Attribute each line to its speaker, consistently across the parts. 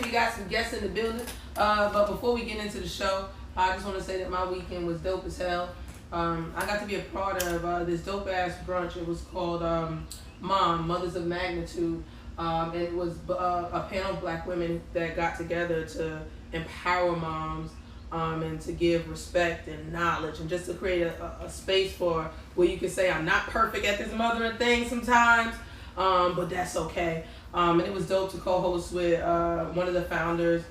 Speaker 1: We got some guests in the building. But before we get into the show, I just want to say that my weekend was dope as hell. I got to be a part of this dope ass brunch. It was called Mothers of Magnitude. It was a panel of black women that got together to empower moms and to give respect and knowledge and just to create a space for where you can say I'm not perfect at this mothering thing sometimes, but that's okay. And it was dope to co-host with one of the founders,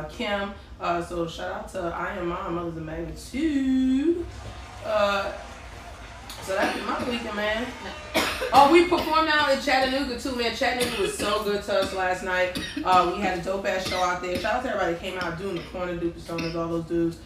Speaker 1: Kim. So shout out to I Am Mom, Mothers of Magnitude. So that's my weekend, man. Oh, we performed out in Chattanooga too, man. Chattanooga was so good to us last night. We had a dope ass show out there. Shout out to everybody that came out doing the corner, Duke Personas, all those dudes.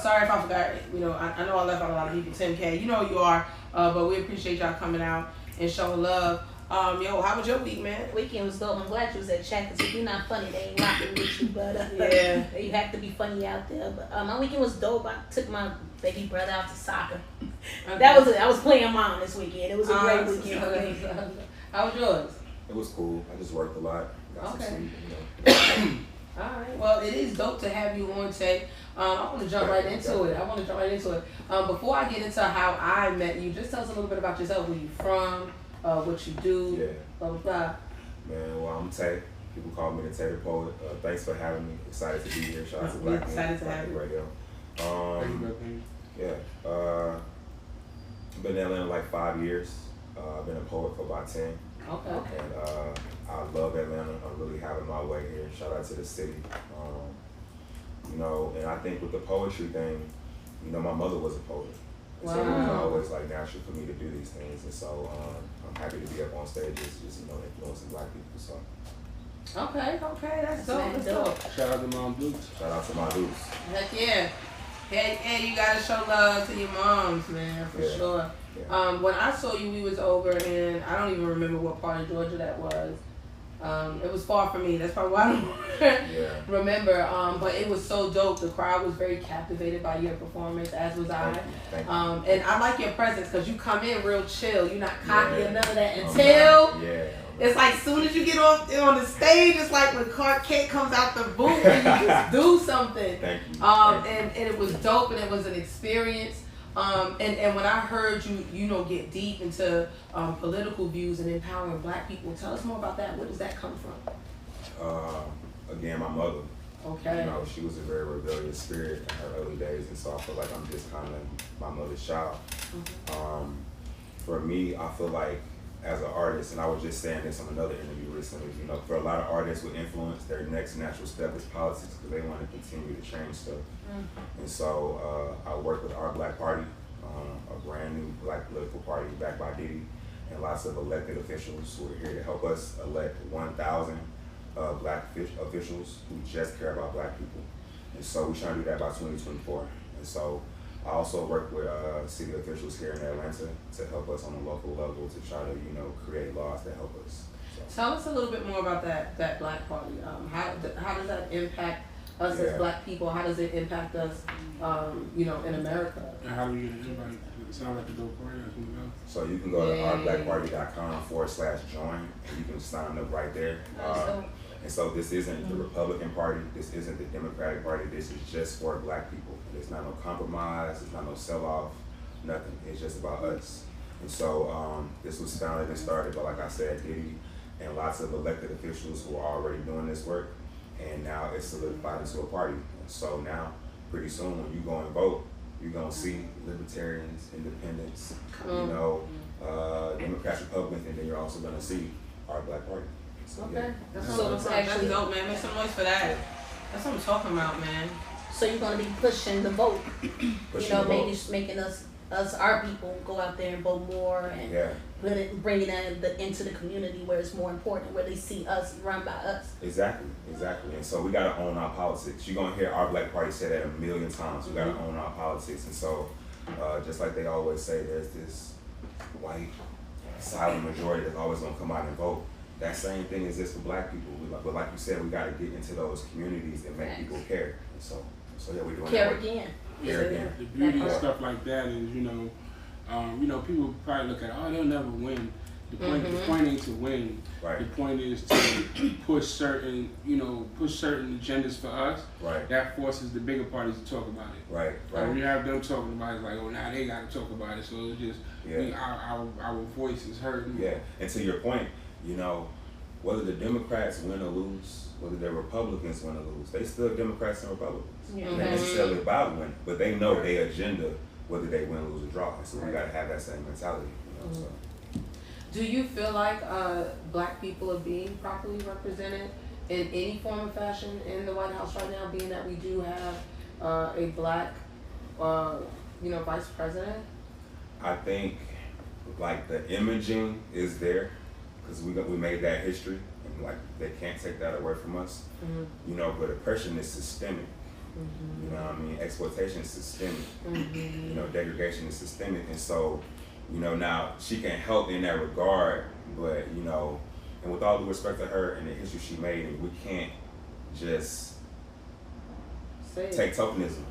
Speaker 1: Sorry if I forgot, I know I left out a lot of people. Tim K, you know who you are, but we appreciate y'all coming out and showing love. How was your week, man?
Speaker 2: Weekend was dope. I'm glad you was at Chat, because if you're not funny, they ain't rocking with you. But
Speaker 1: yeah,
Speaker 2: you have to be funny out there. But my weekend was dope. I took my baby brother out to soccer. Okay. I was playing mom this weekend. It was a great weekend.
Speaker 1: How was yours?
Speaker 3: It was cool. I just worked a lot. Got
Speaker 1: okay.
Speaker 3: Some sleep,
Speaker 1: All right. Well, it is dope to have you on, Tay. I want to jump right into it. Before I get into how I met you, just tell us a little bit about yourself. Where you from? What you do?
Speaker 3: Yeah.
Speaker 1: Blah blah blah.
Speaker 3: Man, well, I'm Tay. People call me the Tay the Poet. Thanks for having me. Excited to be here. Shout out to Black
Speaker 1: excited to have you.
Speaker 3: Radio. Yeah. I've been in Atlanta like 5 years. I've been a poet for about 10.
Speaker 1: Okay.
Speaker 3: And I love Atlanta. I'm really having my way here. Shout out to the city. And I think with the poetry thing, my mother was a poet.
Speaker 1: Wow.
Speaker 3: So it was always like natural for me to do these things. And so I'm happy to be up on stages, just influencing black people. So.
Speaker 1: Okay, that's dope.
Speaker 4: Shout out to Mom Dukes.
Speaker 3: Shout out to my Dukes.
Speaker 1: Heck yeah. Hey, you gotta show love to your moms, man, for sure. Yeah. When I saw you, we was over in, I don't even remember what part of Georgia that was. It was far from me. That's probably why I don't remember. But it was so dope. The crowd was very captivated by your performance, as was I.
Speaker 3: Thank you.
Speaker 1: And I like your presence because you come in real chill. You're not cocky or none of that until it's like soon as you get off on the stage, it's like when Clark Kent comes out the booth and you just do something.
Speaker 3: Thank you.
Speaker 1: And it was dope and it was an experience. And when I heard you get deep into political views and empowering black people, tell us more about that. Where does that come from?
Speaker 3: Again, my mother.
Speaker 1: Okay.
Speaker 3: She was a very rebellious spirit in her early days, and so I feel like I'm just kind of my mother's child. Mm-hmm. For me, I feel like as an artist, and I was just saying this on another interview recently, for a lot of artists with influence, their next natural step is politics because they want to continue to change stuff. Mm-hmm. And so I work with Our Black Party, a brand new black political party backed by Diddy, and lots of elected officials who are here to help us elect 1,000 black officials who just care about black people. And so we're trying to do that by 2024. And so I also work with city officials here in Atlanta to help us on a local level to try to, create laws that help us. So.
Speaker 1: Tell us a little bit more about that Black Party. How does that impact us as black people? How does it impact us, in America?
Speaker 4: And how do you get anybody? It sounds like a dope party.
Speaker 3: So you can go to ourblackparty.com/join, and you can sign up right there. And so this isn't the Republican Party, this isn't the Democratic Party, this is just for black people. There's not no compromise, there's not no sell-off, nothing. It's just about us. And so this was founded and started by, like I said, Diddy and lots of elected officials who are already doing this work. And now it's solidified into a party. And so now, pretty soon, when you go and vote, you're going to see libertarians, independents, Democrats, Republicans, and then you're also going to see Our Black Party. So,
Speaker 1: okay. That's dope, man. Make some noise for that. That's what I'm talking about, man.
Speaker 2: So you're going to be pushing the vote. Maybe making us our people go out there and vote more and bringing that into the community where it's more important, where they see us run by us.
Speaker 3: Exactly. And so we got to own our politics. You're going to hear Our Black Party say that 1,000,000 times. We got to own our politics. And so just like they always say, there's this white silent majority that's always going to come out and vote. That same thing exists for black people. But like you said, we got to get into those communities and make people care. And so yeah, we're doing
Speaker 2: care
Speaker 3: that.
Speaker 2: Again.
Speaker 4: The beauty of stuff like that is, people probably look at, they'll never win. The point ain't to win.
Speaker 3: Right.
Speaker 4: The point is to push certain agendas for us.
Speaker 3: Right.
Speaker 4: That forces the bigger parties to talk about it.
Speaker 3: Right.
Speaker 4: Like when you have them talking about it, it's like, oh, now they got to talk about it. So it's just our voice is heard.
Speaker 3: Yeah. And to your point, you know, whether the Democrats win or lose, whether the Republicans win or lose, they still Democrats and Republicans.
Speaker 2: Yeah.
Speaker 3: They're not necessarily about winning, but they know their agenda, whether they win, lose, or draw. So we got to have that same mentality. You know, so.
Speaker 1: Do you feel like Black people are being properly represented in any form of fashion in the White House right now, being that we do have a Black, vice president?
Speaker 3: I think like the imaging is there because we made that history, and like they can't take that away from us. You know, but oppression is systemic. You know what I mean? Exploitation is systemic. You know, degradation is systemic, and so. You know, now she can help in that regard, but you know, and with all due respect to her and the history she made, and we can't just take tokenism.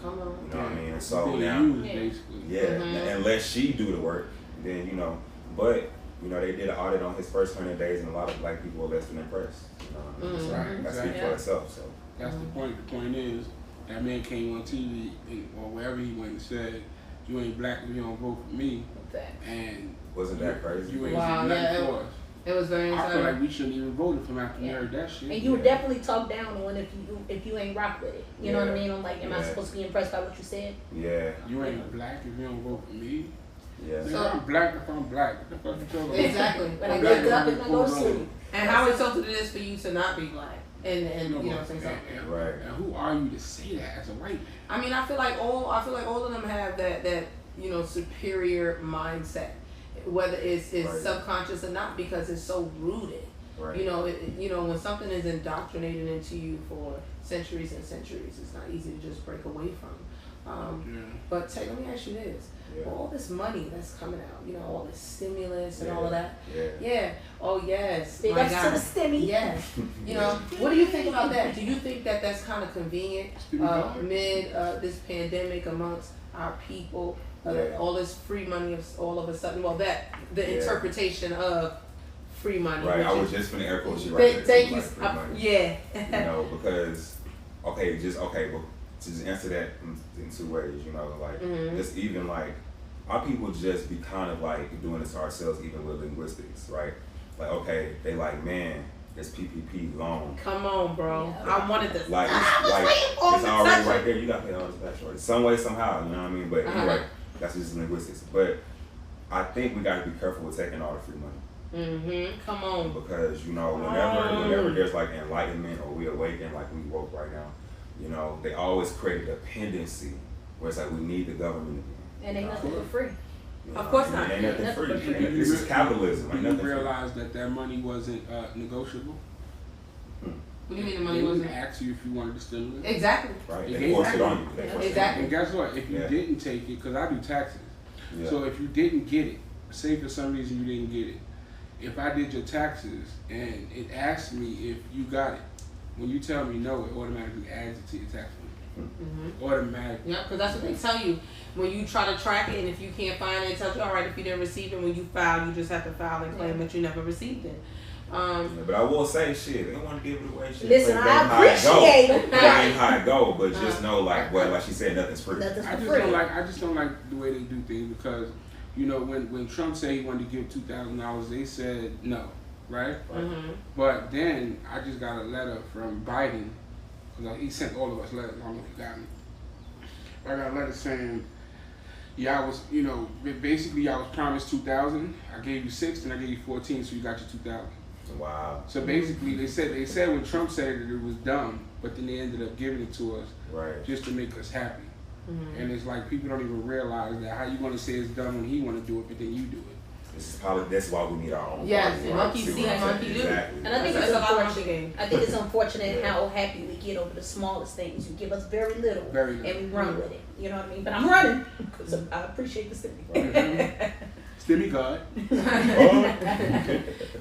Speaker 1: Come on.
Speaker 3: You know what I mean? And so now, unless she do the work, then you know. But you know, they did an audit on his first 100 days, and a lot of Black people were less than impressed. You know what I mean? So that speaks for itself. So
Speaker 4: that's the point. The point is that man came on TV or wherever he went and said, "You ain't Black if you don't vote for me." And
Speaker 3: wasn't that crazy?
Speaker 4: You ain't nothing for us.
Speaker 1: It was very
Speaker 4: I feel like we shouldn't even vote for him after we heard that shit.
Speaker 2: And you would definitely talk down on if you ain't rock with it. You know what I mean? I'm like, am I supposed to be impressed by what you said?
Speaker 3: Yeah.
Speaker 4: You ain't Black if you don't vote for me.
Speaker 3: Yeah.
Speaker 4: So I'm Black if I'm Black. What the fuck you talking about?
Speaker 1: Exactly.
Speaker 2: When I wake up and I go to sleep.
Speaker 1: And how insulting it is for you to not be Black. And you know what I'm saying?
Speaker 3: Right.
Speaker 4: And who are you to say that as a white man?
Speaker 1: I mean, I feel like all of them have that superior mindset, whether it's subconscious or not, because it's so rooted.
Speaker 3: Right.
Speaker 1: You know, when something is indoctrinated into you for centuries and centuries, it's not easy to just break away from. But Tay, let me ask you this.
Speaker 3: Yeah.
Speaker 1: All this money that's coming out, you know, all this stimulus and all of that.
Speaker 3: Yeah.
Speaker 1: Oh, yes.
Speaker 2: Big ups to the stimmy.
Speaker 1: Yes. You know, what do you think about that? Do you think that that's kind of convenient mid this pandemic amongst our people? All this free money all of a sudden. Well, the interpretation of free money.
Speaker 3: Right. I was just finna air quote you right there.
Speaker 1: Thank you.
Speaker 3: Like free money.
Speaker 1: Yeah.
Speaker 3: You know, because well, to just answer that in two ways. You know, like just even like our people just be kind of like doing this to ourselves, even with linguistics, right? Like, okay, they like, man, it's PPP loan.
Speaker 1: Come on, bro.
Speaker 2: Yeah.
Speaker 1: I wanted this.
Speaker 3: Like it's already right there. You got to pay all this back, shorty. Some way, somehow. You know what I mean? But anyway, that's just linguistics. But I think we got to be careful with taking all the free money.
Speaker 1: Come on.
Speaker 3: Because you know, whenever there's like enlightenment or we awaken, like we woke right now, you know, they always create a dependency where it's like we need the government again.
Speaker 2: And ain't nothing for free.
Speaker 3: You know,
Speaker 1: Of course not.
Speaker 3: Ain't nothing free.
Speaker 4: This
Speaker 3: is capitalism. Ain't
Speaker 4: You
Speaker 3: nothing
Speaker 4: realize that money wasn't negotiable?
Speaker 1: What do you mean the money
Speaker 4: They
Speaker 1: wasn't?
Speaker 4: wouldn't ask you if you wanted to stimulate.
Speaker 1: Exactly.
Speaker 3: Right. They forced it on you. They forced it on
Speaker 1: Exactly.
Speaker 4: And guess what? If you didn't take it, because I do taxes,
Speaker 3: you.
Speaker 4: so if you didn't get it, say for some reason you didn't get it, if I did your taxes and it asked me if you got it, when you tell me no, it automatically adds it to your tax money. Automatically.
Speaker 1: Yeah, because that's what they tell you when you try to track it, and if you can't find it, it tells you, all right, if you didn't receive it when you file, you just have to file and claim that you never received it.
Speaker 3: But I will say, shit, they want to give it away. Shit,
Speaker 2: Listen, I appreciate it.
Speaker 3: That ain't how it go, but just know, like she said, nothing's free.
Speaker 4: I just don't like the way they do things because, you know, when Trump said he wanted to give $2,000, they said no, right? But then I just got a letter from Biden. He sent all of us letters. I don't know if you got me. I got a letter saying, yeah, I was, you know, basically I was promised 2,000. I gave you 6, and I gave you 14, so you got your 2,000.
Speaker 3: Wow.
Speaker 4: So basically, they said when Trump said it was dumb, but then they ended up giving it to us, just to make us happy. And it's like people don't even realize that how you want to say it's dumb when he want to do it, but then you do it.
Speaker 3: That's why we need our own.
Speaker 1: Yes, monkey see, monkey do.
Speaker 3: Exactly.
Speaker 2: And I think it's unfortunate. I think it's unfortunate how happy we get over the smallest things. You give us very little, and we run with it. You know what I mean? But I'm running because I appreciate the stimmy.
Speaker 4: Stimmy God.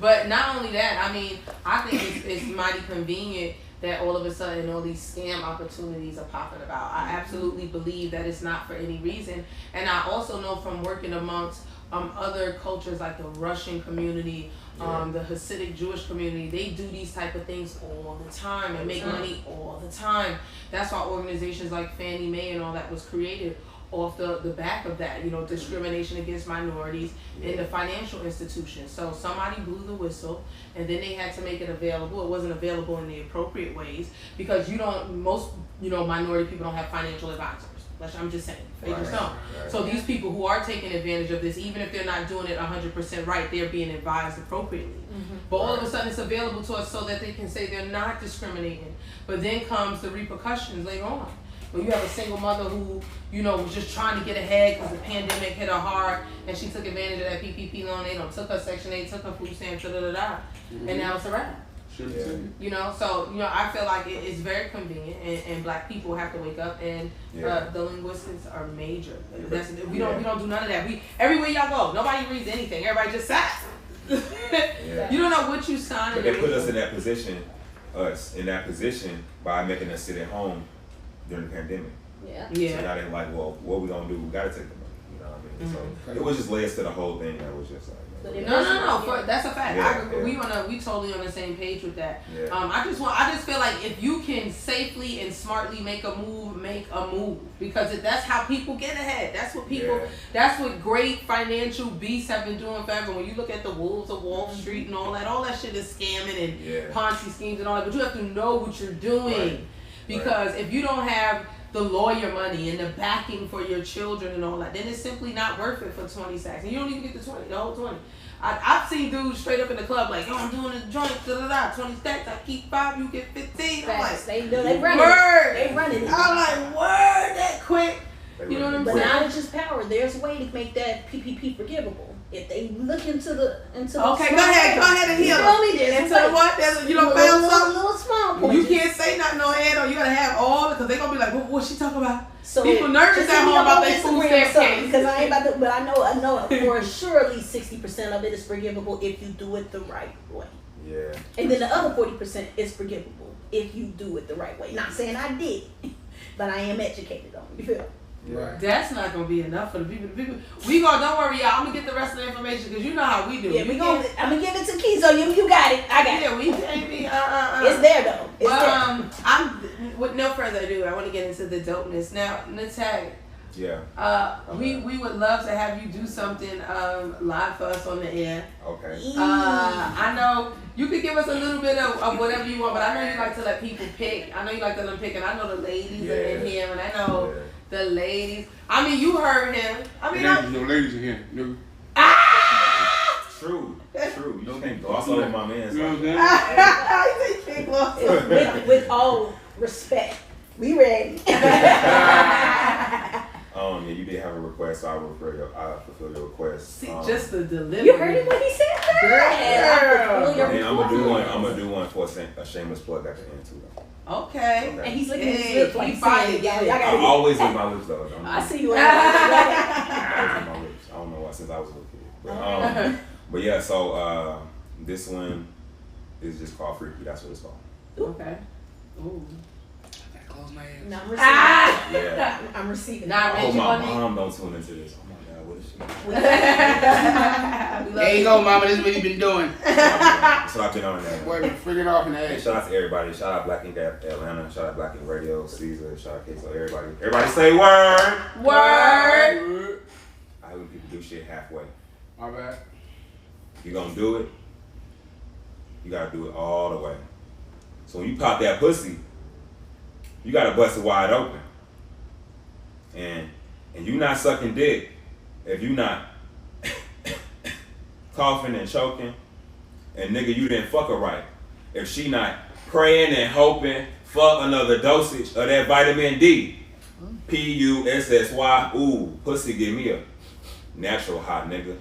Speaker 1: But not only that, I mean, I think it's mighty convenient that all of a sudden all these scam opportunities are popping about. I absolutely believe that it's not for any reason. And I also know from working amongst other cultures like the Russian community, the Hasidic Jewish community, they do these type of things all the time and make money all the time. That's why organizations like Fannie Mae and all that was created off the back of that, you know, discrimination against minorities in the financial institutions. So somebody blew the whistle, and then they had to make it available. It wasn't available in the appropriate ways because most minority people don't have financial advisors. I'm just saying, they just don't. So these people who are taking advantage of this, even if they're not doing it 100% right, they're being advised appropriately. But all of a sudden it's available to us so that they can say they're not discriminating. But then comes the repercussions later on. When you have a single mother who, was just trying to get ahead because the pandemic hit her hard and she took advantage of that PPP loan, they took her Section 8, took her food stamps, and now it's a wrap. So I feel like it's very convenient, and black people have to wake up, and the linguistics are major. We don't do none of that. Everywhere y'all go, nobody reads anything. Everybody just sat. You don't know what you signed.
Speaker 3: But they put us in that position by making us sit at home during the pandemic. So now they're like, well, what we gonna do? We gotta take the money. You know what I mean? So it was just layers to the whole thing. That was just like.
Speaker 1: No. That's a fact. We totally on the same page with that. I just feel like if you can safely and smartly make a move, because that's how people get ahead. That's what great financial beasts have been doing forever. When you look at the Wolves of Wall Street and all that shit is scamming and Ponzi schemes and all that. But you have to know what you're doing, because if you don't have the lawyer money and the backing for your children and all that, then it's simply not worth it for 20 stacks. And you don't even get the whole 20. I've seen dudes straight up in the club like, I'm doing a joint, 20 stacks, I keep 5, you get 15. I'm like,
Speaker 2: they run it.
Speaker 1: I'm like, word, that quick. You know what I'm saying?
Speaker 2: But knowledge is power. There's a way to make that PPP forgivable. If they look into the
Speaker 1: okay, go ahead and heal. Into the what? You don't found something.
Speaker 2: Little small points.
Speaker 1: You can't say nothing on air, or you gotta have all because they're gonna be like, what's she talking about?
Speaker 2: So
Speaker 1: people nervous at home about their food stamp case.
Speaker 2: Because I ain't about to, but I know for sure at least 60% of it is forgivable if you do it the right way.
Speaker 3: Yeah.
Speaker 2: And then the other 40% is forgivable if you do it the right way. Not saying I did, but I am educated on it. You feel?
Speaker 3: Right.
Speaker 1: That's not gonna be enough for the people. Don't worry, y'all. I'm gonna get the rest of the information because you know how we do.
Speaker 2: Yeah, I'm gonna give it to Kizo. You got it. I got it.
Speaker 1: Yeah, we can't be.
Speaker 2: It's there though.
Speaker 1: I'm with no further ado. I want to get into the dopeness now. Natag.
Speaker 3: Yeah.
Speaker 1: We would love to have you do something live for us on the air.
Speaker 3: Okay.
Speaker 1: I know you could give us a little bit of whatever you want, but I know you like to let people pick. I know you like to let them pick, and I know the ladies are in here, and I know. Yeah. The ladies. I mean, you heard him. I mean,
Speaker 4: there's no ladies in here. No.
Speaker 3: True. You don't think gloss over my man.
Speaker 4: You know what I'm saying?
Speaker 1: You can't gloss over.
Speaker 2: With all respect, we ready.
Speaker 3: Yeah, you did have a request, so I fulfill your request.
Speaker 1: See, just the delivery.
Speaker 2: You heard it when he said that.
Speaker 3: And I'm gonna do one for a shameless plug at the end too.
Speaker 1: Okay.
Speaker 2: And he's looking at his lips like fired.
Speaker 3: I always lick my lips though.
Speaker 2: I see you.
Speaker 3: I don't know why, since I was a little kid. But yeah, so this one is just called Freaky. That's what it's called.
Speaker 1: Okay. Ooh.
Speaker 4: Close my ears.
Speaker 2: No, I'm receiving.
Speaker 3: Yeah.
Speaker 2: I'm receiving.
Speaker 3: I hope my mom don't tune into this. Oh my God, what is she?
Speaker 4: There you go, mama. This is what you've been doing.
Speaker 3: That's what I've been on there.
Speaker 4: Boy, figured off in the
Speaker 3: Hey,
Speaker 4: ass.
Speaker 3: shout out to everybody. Shout out Black Ink Atlanta. Shout out Black Ink Radio, Caesar. Shout out Queso. Everybody say word.
Speaker 1: Word.
Speaker 3: I hate when people do shit halfway.
Speaker 4: My bad.
Speaker 3: You gonna do it, you gotta do it all the way. So when you pop that pussy, you gotta bust it wide open. And you not sucking dick if you not coughing and choking, and nigga, you didn't fuck her right. If she not praying and hoping for another dosage of that vitamin D. PUSSY, ooh, pussy give me a natural hot nigga.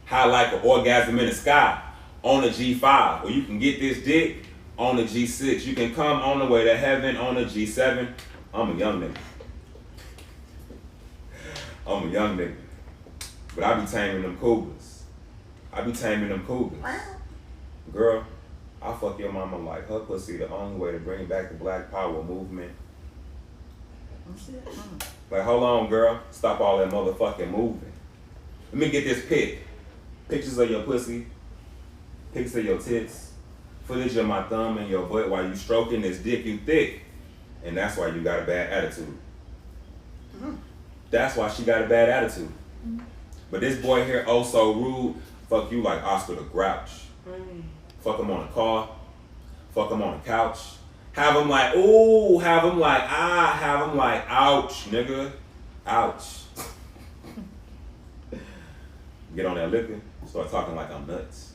Speaker 3: High like an orgasm in the sky on a G5. Or you can get this dick on a G6. You can come on the way to heaven on a G7. I'm a young nigga. But I be taming them cougars. Girl, I fuck your mama like her pussy the only way to bring back the Black Power movement. Like, hold on, girl. Stop all that motherfucking moving. Let me get this pic. Pictures of your pussy, pics of your tits, footage of my thumb and your butt while you stroking this dick you thick. And that's why you got a bad attitude. That's why she got a bad attitude. But this boy here, oh so rude, fuck you like Oscar the Grouch. Fuck him on the car, fuck him on the couch. Have him like, ooh, have him like, ah, have him like, ouch, nigga, ouch. Get on that liquor, start talking like I'm nuts.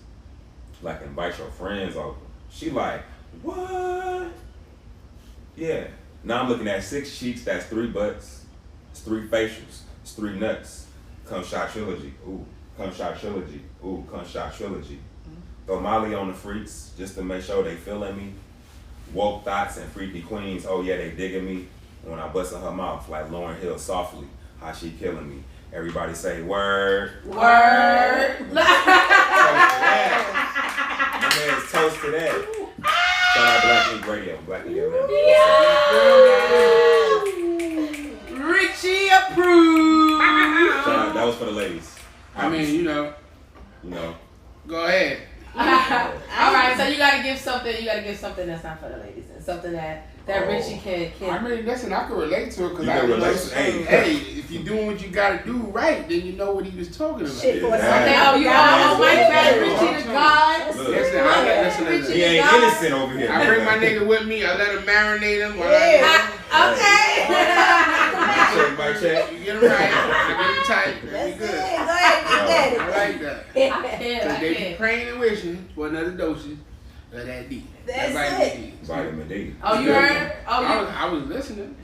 Speaker 3: Like invite your friends over. She like, what? Yeah. Now I'm looking at 6 sheets, that's 3 butts. It's 3 facials. It's 3 nuts. Come shot trilogy. Ooh. Come shot trilogy. Ooh. Come shot trilogy. Throw Molly on the freaks just to make sure they feeling me. Woke thoughts and freaky queens. Oh yeah, they digging me. And when I bust in her mouth like Lauryn Hill softly, how she killing me. Everybody say word.
Speaker 1: Word.
Speaker 3: My man's toast to that. Shout out Black Ink Radio. Black Ink Radio.
Speaker 1: Richie approved.
Speaker 3: Shout out. That was for the ladies.
Speaker 4: I mean, you know. Go ahead.
Speaker 1: All right, so you gotta give something. You gotta give something that's not for the ladies, and something that Richie can.
Speaker 4: I mean, listen, I can relate to it because
Speaker 3: I relate.
Speaker 4: Hey, if you're doing what you gotta do right, then you know what he was talking about.
Speaker 2: Shit, for a
Speaker 1: Okay,
Speaker 2: second.
Speaker 1: you almost like that, Richie the God.
Speaker 4: Listen.
Speaker 3: He ain't innocent over here.
Speaker 4: I bring my nigga with me. I let him marinate him.
Speaker 1: Okay.
Speaker 3: Check.
Speaker 4: You get him right. I get him tight. We good.
Speaker 2: Go ahead,
Speaker 4: I like that. Because they be praying and wishing for another dosage of that D.
Speaker 2: That's
Speaker 3: Vitamin D.
Speaker 1: Oh, you heard?
Speaker 4: I was listening.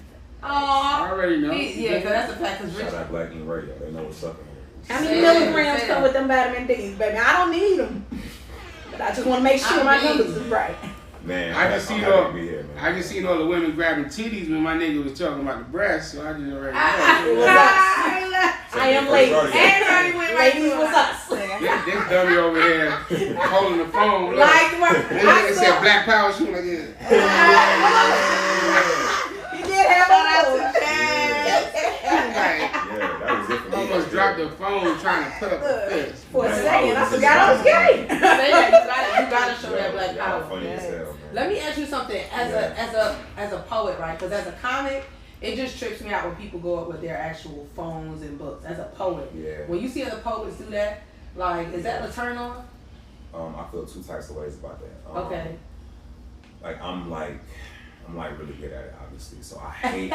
Speaker 1: Oh,
Speaker 4: I already know.
Speaker 1: Yeah, because that's a fact. Cause
Speaker 3: Shout out Black Ink Radio. They know what's up in here.
Speaker 2: How many milligrams come with them vitamin D's, baby? I don't need them. But I just want to make sure my numbers is right.
Speaker 3: Man,
Speaker 4: I can see all the women grabbing titties when my nigga was talking about the breasts, so I just already know.
Speaker 2: It was us. I am ladies.
Speaker 1: Everybody went right
Speaker 2: Ladies was us.
Speaker 4: This dummy over here holding the phone.
Speaker 1: Like
Speaker 4: this nigga said Black Power. She was like this.
Speaker 2: You did have a
Speaker 3: that was it for me.
Speaker 4: Almost dropped the phone trying to put up a fist.
Speaker 2: For a second, I forgot I was gay.
Speaker 1: You gotta show that Black power.
Speaker 3: Funny as hell, man.
Speaker 1: Let me ask you something. As a poet, right? Because as a comic, it just trips me out when people go up with their actual phones and books. As a poet, when you see other poets do that, like, is that a turn on?
Speaker 3: I feel 2 types of ways about that.
Speaker 1: Okay.
Speaker 3: Like I'm really good at it, obviously. So I hate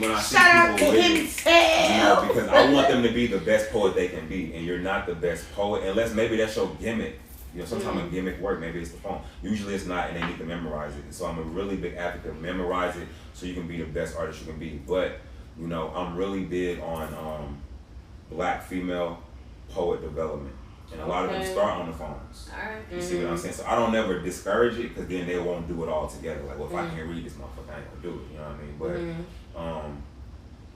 Speaker 3: when I see people with it, because I want them to be the best poet they can be, and you're not the best poet unless maybe that's your gimmick. Sometimes a gimmick work, maybe it's the phone. Usually it's not, and they need to memorize it. So I'm a really big advocate of memorize it so you can be the best artist you can be. But I'm really big on Black female poet development. And a lot of them start on the phones. You see what I'm saying? So I don't never discourage it, because then they won't do it all together. Like, well, if I can't read this motherfucker, I ain't gonna do it. You know what I mean?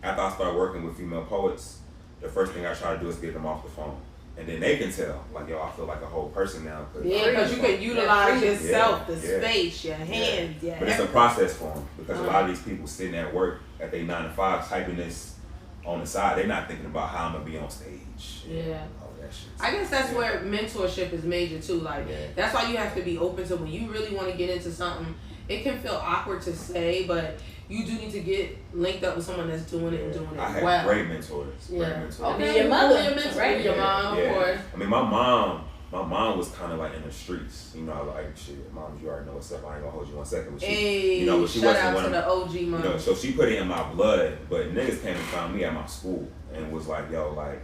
Speaker 3: But after I start working with female poets, the first thing I try to do is get them off the phone. And then they can tell, like, yo, I feel like a whole person now.
Speaker 1: Because you can utilize yourself, the space, your hands,
Speaker 3: But it's a process for them, because a lot of these people sitting at work at their 9 to 5 typing this on the side, they're not thinking about how I'm gonna be on stage.
Speaker 1: I guess that's where mentorship is major too. Like that's why you have to be open to when you really want to get into something. It can feel awkward to say, but you do need to get linked up with someone that's doing it and doing it
Speaker 3: I had
Speaker 1: well.
Speaker 3: great mentors.
Speaker 1: Okay,
Speaker 2: your mother,
Speaker 1: your mentor, right? Your mom, of course.
Speaker 3: I mean, my mom was kind of like in the streets. Like, shit, mom, you already know what's up. I ain't gonna hold you 1 second. But she, but she
Speaker 1: shout
Speaker 3: wasn't
Speaker 1: out
Speaker 3: one
Speaker 1: to
Speaker 3: of
Speaker 1: the OG mom.
Speaker 3: So she put it in my blood. But niggas came and found me at my school and was like, yo, like,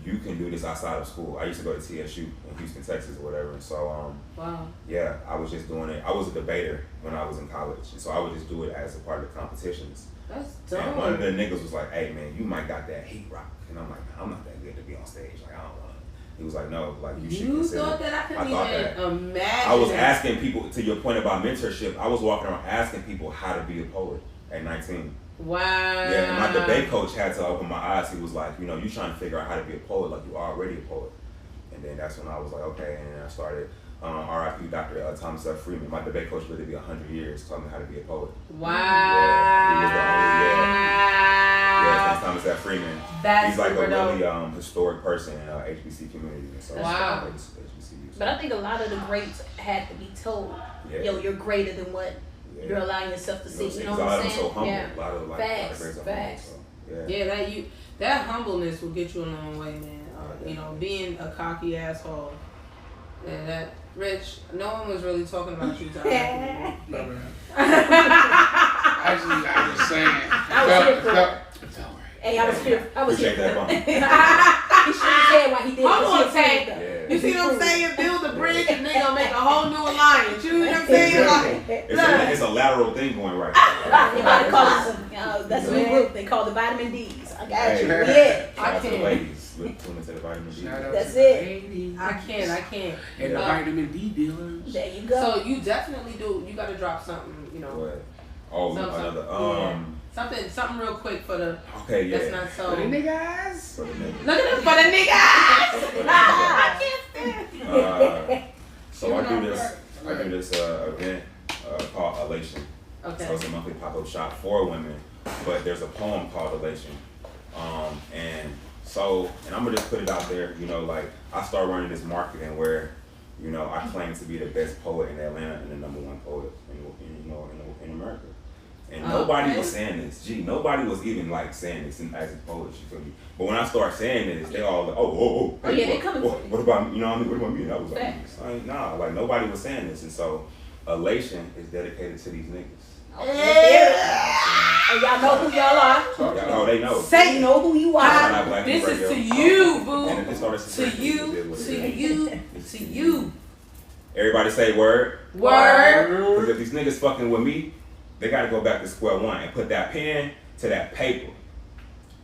Speaker 3: you can do this outside of school. I used to go to TSU in Houston, Texas, or whatever. And so, I was just doing it. I was a debater when I was in college, and so I would just do it as a part of the competitions.
Speaker 1: That's dope.
Speaker 3: And one of the niggas was like, "Hey man, you might got that heat rock," and I'm like, "I'm not that good to be on stage. Like, I don't want it." He was like, "No, like you should consider."
Speaker 1: Thought that I couldn't even imagine.
Speaker 3: I was asking people, to your point about mentorship. I was walking around asking people how to be a poet at 19.
Speaker 1: Wow.
Speaker 3: Yeah, and my debate coach had to open my eyes. He was like, you trying to figure out how to be a poet, like you are already a poet. And then that's when I was like, okay, and then I started R.I.P. Dr. Thomas F. Freeman. My debate coach lived to be 100 years, taught me how to be a poet.
Speaker 1: Wow.
Speaker 3: Yeah, he was the only, St. Thomas at Freeman.
Speaker 1: That's
Speaker 3: he's like a
Speaker 1: dope.
Speaker 3: really historic person in HBC community. And so
Speaker 1: Wow.
Speaker 3: HBCU.
Speaker 2: But I think a lot of the greats had to be told, yo, you're greater than what you're allowing yourself to see. You know what I'm saying?
Speaker 3: So humble.
Speaker 2: Yeah.
Speaker 3: A lot of
Speaker 2: Facts.
Speaker 3: greats are
Speaker 2: Facts.
Speaker 3: humble. So, yeah.
Speaker 1: That humbleness will get you a long way, man. You know, being a cocky asshole. And that, Rich, no one was really talking about you, Tyler.
Speaker 4: Actually, I was saying.
Speaker 2: I was here for it. Hey, I was here. I was
Speaker 3: Appreciate
Speaker 2: here.
Speaker 3: that bump.
Speaker 2: He should have said what he did.
Speaker 1: Hold on, Tank.
Speaker 3: Yeah.
Speaker 1: You see what I'm saying? Build a bridge and they gonna make a whole new alliance. You know what I'm saying? Like,
Speaker 3: It's a lateral thing going right now.
Speaker 2: You gotta call it that's a new group. They call the vitamin D's. I got you.
Speaker 3: Hey.
Speaker 2: Yeah.
Speaker 3: Shout out to the ladies. Tune into the vitamin D.
Speaker 2: That's it.
Speaker 1: I can't.
Speaker 4: And the vitamin D dealers.
Speaker 2: There you go.
Speaker 1: So you definitely do. You gotta drop something. You know.
Speaker 3: What? Oh,
Speaker 1: Something. Something real quick for the.
Speaker 3: Okay, yeah.
Speaker 1: That's not so.
Speaker 4: For the niggas.
Speaker 3: For the niggas.
Speaker 1: Look at them for the niggas. I can't stand.
Speaker 3: So I do this event called Elation.
Speaker 1: Okay.
Speaker 3: So it's a monthly pop-up shop for women, but there's a poem called Elation. And I'm gonna just put it out there, you know, like I start running this marketing where, you know, I claim to be the best poet in Atlanta and the #1 poet in America. And nobody was saying this. Nobody was even like saying this as a poet, you feel me? But when I start saying this, they all like, oh,
Speaker 2: yeah, they coming for you.
Speaker 3: What about, you know what I mean? What about me? And I was like, nah, like nobody was saying this. And so Elation is dedicated to these niggas.
Speaker 2: And y'all know who y'all are.
Speaker 3: Oh, they know.
Speaker 2: Say you know who you are.
Speaker 1: This is to you, boo.
Speaker 3: And it started
Speaker 1: To you.
Speaker 3: Everybody say word. Because if these niggas fucking with me, they gotta go back to square one and put that pen to that paper.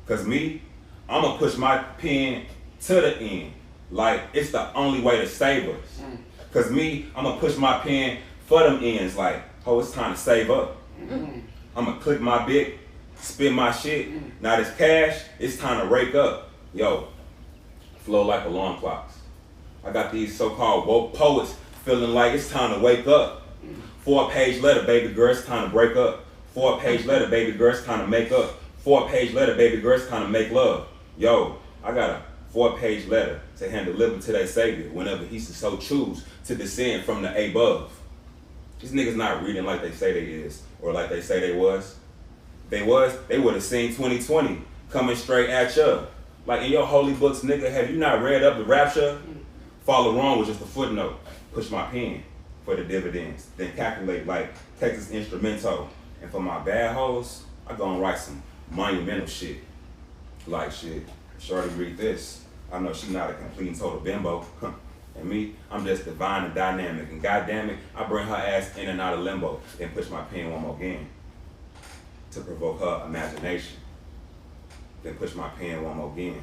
Speaker 3: Cause me, I'm gonna push my pen to the end. Like it's the only way to save us. Cause me, I'm gonna push my pen for them ends. Like, oh, it's time to save up. I'm gonna click my bit, spin my shit. Now this cash, it's time to rake up. Yo, flow like alarm clocks. I got these so-called woke poets feeling like it's time to wake up. 4-page letter, baby girl, it's time to break up. 4-page letter, baby girl, it's time to make up. 4-page letter, baby girl, it's time to make love. Yo, I got a 4-page letter to hand delivered to their savior whenever he should so choose to descend from the above. These niggas not reading like they say they is or like they say they was. They would have seen 2020 coming straight at you. Like in your holy books, nigga, have you not read up the rapture? Follow wrong with just a footnote. Push my pen for the dividends. Then calculate like Texas Instrumento. And for my bad hoes, I go and write some monumental shit. Like shit, shorty read this. I know she not a complete and total bimbo. And me, I'm just divine and dynamic. And goddamn it, I bring her ass in and out of limbo. Then push my pen one more again to provoke her imagination. Then push my pen one more again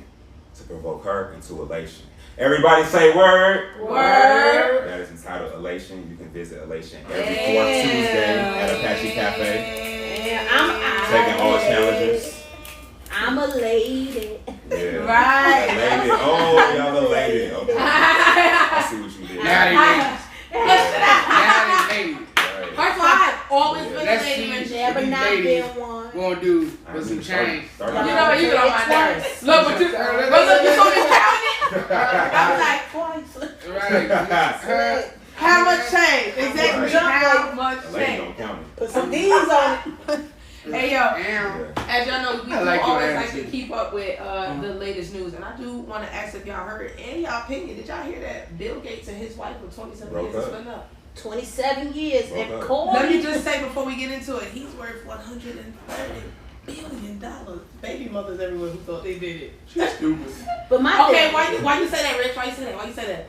Speaker 3: to provoke her into elation. Everybody say word.
Speaker 1: Word.
Speaker 3: That is entitled Elation. You can visit Elation every 4th Tuesday at Apache Cafe. Taking all challenges.
Speaker 2: I'm a lady.
Speaker 3: Yeah.
Speaker 1: Right.
Speaker 3: A lady. Oh, y'all a lady. Okay. I see what you did.
Speaker 4: Now they ladies.
Speaker 3: Right.
Speaker 1: First of all, I've always been a
Speaker 4: Let's
Speaker 1: lady.
Speaker 4: see.
Speaker 1: Man.
Speaker 2: Never not been one.
Speaker 4: Gonna do with some change.
Speaker 1: You know what? You get on my nerves. Look, but you saw me counting it. I was like, twice.
Speaker 4: Right.
Speaker 1: How much change? Exactly. How much
Speaker 3: A lady
Speaker 1: change?
Speaker 3: don't count it.
Speaker 2: Put some D's on it.
Speaker 1: Hey yo,
Speaker 4: Damn.
Speaker 1: as y'all know, we do
Speaker 4: like
Speaker 1: always like to keep up with the latest news, and I do want to ask if y'all heard in y'all opinion. Did y'all hear that Bill Gates and his wife for 27 years is split up?
Speaker 2: 27 years
Speaker 3: Broke
Speaker 2: and
Speaker 3: up.
Speaker 2: Corey.
Speaker 1: Let me just say before we get into it, he's worth $130 billion. Baby mothers everywhere who thought they did it.
Speaker 4: She's stupid.
Speaker 2: But my
Speaker 1: Okay, why you say that, Rich? Why you say that?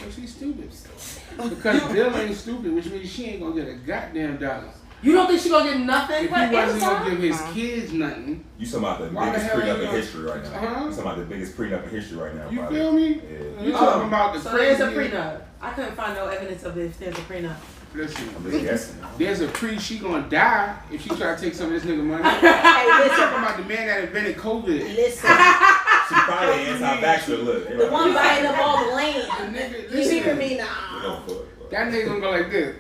Speaker 4: Well, she's stupid. Because Bill ain't stupid, which means she ain't gonna get a goddamn dollar.
Speaker 1: You don't think she gonna get nothing?
Speaker 4: If he wasn't gonna give his kids nothing,
Speaker 3: You talking about the
Speaker 4: Why the
Speaker 3: biggest
Speaker 4: hell
Speaker 3: prenup
Speaker 4: you
Speaker 3: in
Speaker 4: know?
Speaker 3: history right now. You talking about the biggest prenup in history right now.
Speaker 4: you
Speaker 3: probably.
Speaker 4: feel me?
Speaker 3: Yeah.
Speaker 4: You talking about the
Speaker 1: So there's a
Speaker 4: crazy-
Speaker 1: prenup. I couldn't find no evidence of if there's a prenup.
Speaker 4: Listen,
Speaker 3: I'm just guessing.
Speaker 4: there's a she gonna die if she try to take some of this nigga money.
Speaker 2: Hey,
Speaker 4: I'm
Speaker 2: listen.
Speaker 4: talking about the man that invented COVID.
Speaker 2: Listen.
Speaker 3: She probably anti-vaxxer. Look.
Speaker 2: The one buying up all the land.
Speaker 4: The nigga,
Speaker 2: You hear
Speaker 4: listen,
Speaker 2: me now?
Speaker 4: that nigga gonna go like this,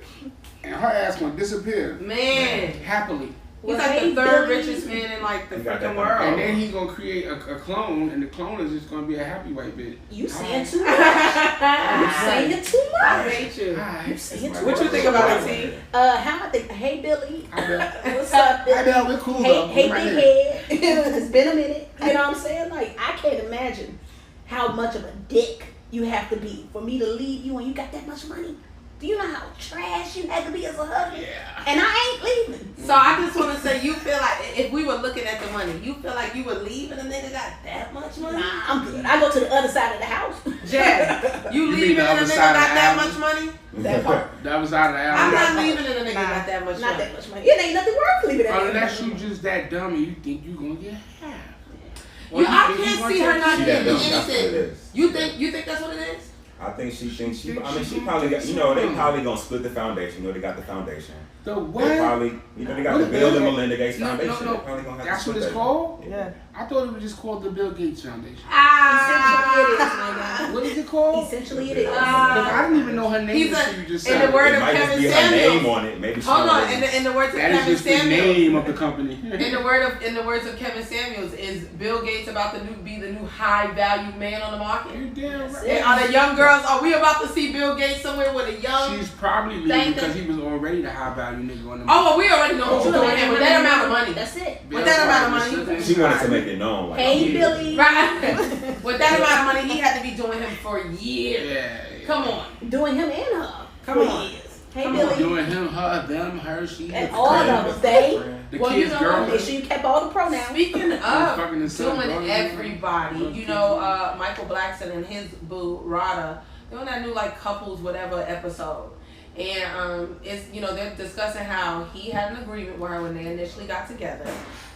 Speaker 4: and her ass gonna disappear
Speaker 1: Man.
Speaker 4: happily.
Speaker 1: He's like the third richest man in like the freaking world.
Speaker 4: And then he's gonna create a clone, and the clone is just gonna be a happy white bitch.
Speaker 2: You saying too much. You saying too much.
Speaker 1: I hate you.
Speaker 2: You saying too much.
Speaker 1: What you think about it, T?
Speaker 2: How I think? Hey Billy.
Speaker 4: What's
Speaker 2: up, Billy?
Speaker 4: Hi Bill, we're cool.
Speaker 2: Hey big head. It's been a minute. You know what I'm saying? Like I can't imagine how much of a dick you have to be for me to leave you when you got that much money. Do you know how trash you had to be as a husband?
Speaker 4: Yeah.
Speaker 2: And I ain't leaving.
Speaker 1: So I just want to say, you feel like if we were looking at the money, you feel like you would leave and a nigga got that much money?
Speaker 2: Nah, I'm good. I go to the other side of the house.
Speaker 1: Jack, you leaving and a nigga got that much money?
Speaker 2: That part.
Speaker 4: That was out of the alley.
Speaker 1: I'm not leaving and a nigga got that much
Speaker 2: Not
Speaker 1: money.
Speaker 2: that much money. It ain't nothing worth leaving that
Speaker 4: Unless
Speaker 2: money.
Speaker 4: you just that dumb and you think you gonna get half.
Speaker 1: I can't see her not getting
Speaker 3: That's what it
Speaker 1: anything.
Speaker 3: is.
Speaker 1: You think that's what it is?
Speaker 3: I think she thinks she probably got, they probably gonna split the foundation. They got the foundation.
Speaker 4: The what?
Speaker 3: They probably, they got the Bill and Melinda Gates Foundation.
Speaker 4: No.
Speaker 3: They probably gonna have
Speaker 4: That's
Speaker 3: to
Speaker 4: what
Speaker 3: split
Speaker 4: it's
Speaker 3: that.
Speaker 4: called?
Speaker 3: Yeah.
Speaker 4: I thought it was just called the Bill Gates Foundation.
Speaker 2: Essentially it is, my guy.
Speaker 4: What is it called?
Speaker 2: Essentially it is.
Speaker 4: I didn't even know her name
Speaker 1: He's
Speaker 4: until you just
Speaker 1: in
Speaker 4: said
Speaker 1: the word
Speaker 3: It
Speaker 1: of
Speaker 3: might just
Speaker 1: Kevin
Speaker 3: be her name
Speaker 1: Samuels.
Speaker 3: on it. Maybe she
Speaker 1: Hold on,
Speaker 3: already-
Speaker 1: in the words of
Speaker 4: That is
Speaker 1: Kevin
Speaker 4: just the
Speaker 1: Samuels.
Speaker 4: name of the company.
Speaker 1: In the words of Kevin Samuels, is Bill Gates about to be the new high value man on the market?
Speaker 4: You damn right.
Speaker 1: And are the young girls? Are we about to see Bill Gates somewhere with a young?
Speaker 4: She's probably leaving
Speaker 1: Thank
Speaker 4: because
Speaker 1: you.
Speaker 4: he was already the high value nigga on the
Speaker 1: Oh, well, we already know what you're doing. And with that amount of money,
Speaker 2: That's it.
Speaker 1: with that amount of money,
Speaker 3: She wanted to make it known. Like,
Speaker 2: Hey Billy.
Speaker 1: right? With that amount of money, he had to be doing him for years.
Speaker 4: Yeah.
Speaker 1: Come on,
Speaker 2: Doing him and her.
Speaker 1: come
Speaker 2: for
Speaker 1: on.
Speaker 2: years. Hey
Speaker 1: Come
Speaker 2: Billy.
Speaker 4: Doing him, her, them, her, she.
Speaker 2: And
Speaker 4: the
Speaker 2: all
Speaker 4: friend,
Speaker 2: of us, they.
Speaker 4: The
Speaker 1: Well, you
Speaker 4: kids,
Speaker 1: know
Speaker 4: girl.
Speaker 1: what?
Speaker 2: Make sure you kept all the pronouns.
Speaker 1: Speaking
Speaker 4: fucking the
Speaker 1: of
Speaker 4: son,
Speaker 1: doing
Speaker 4: brother.
Speaker 1: everybody, you know, Michael Blackson and his boo Rada, they're on that new like couples whatever episode, and it's they're discussing how he had an agreement with her when they initially got together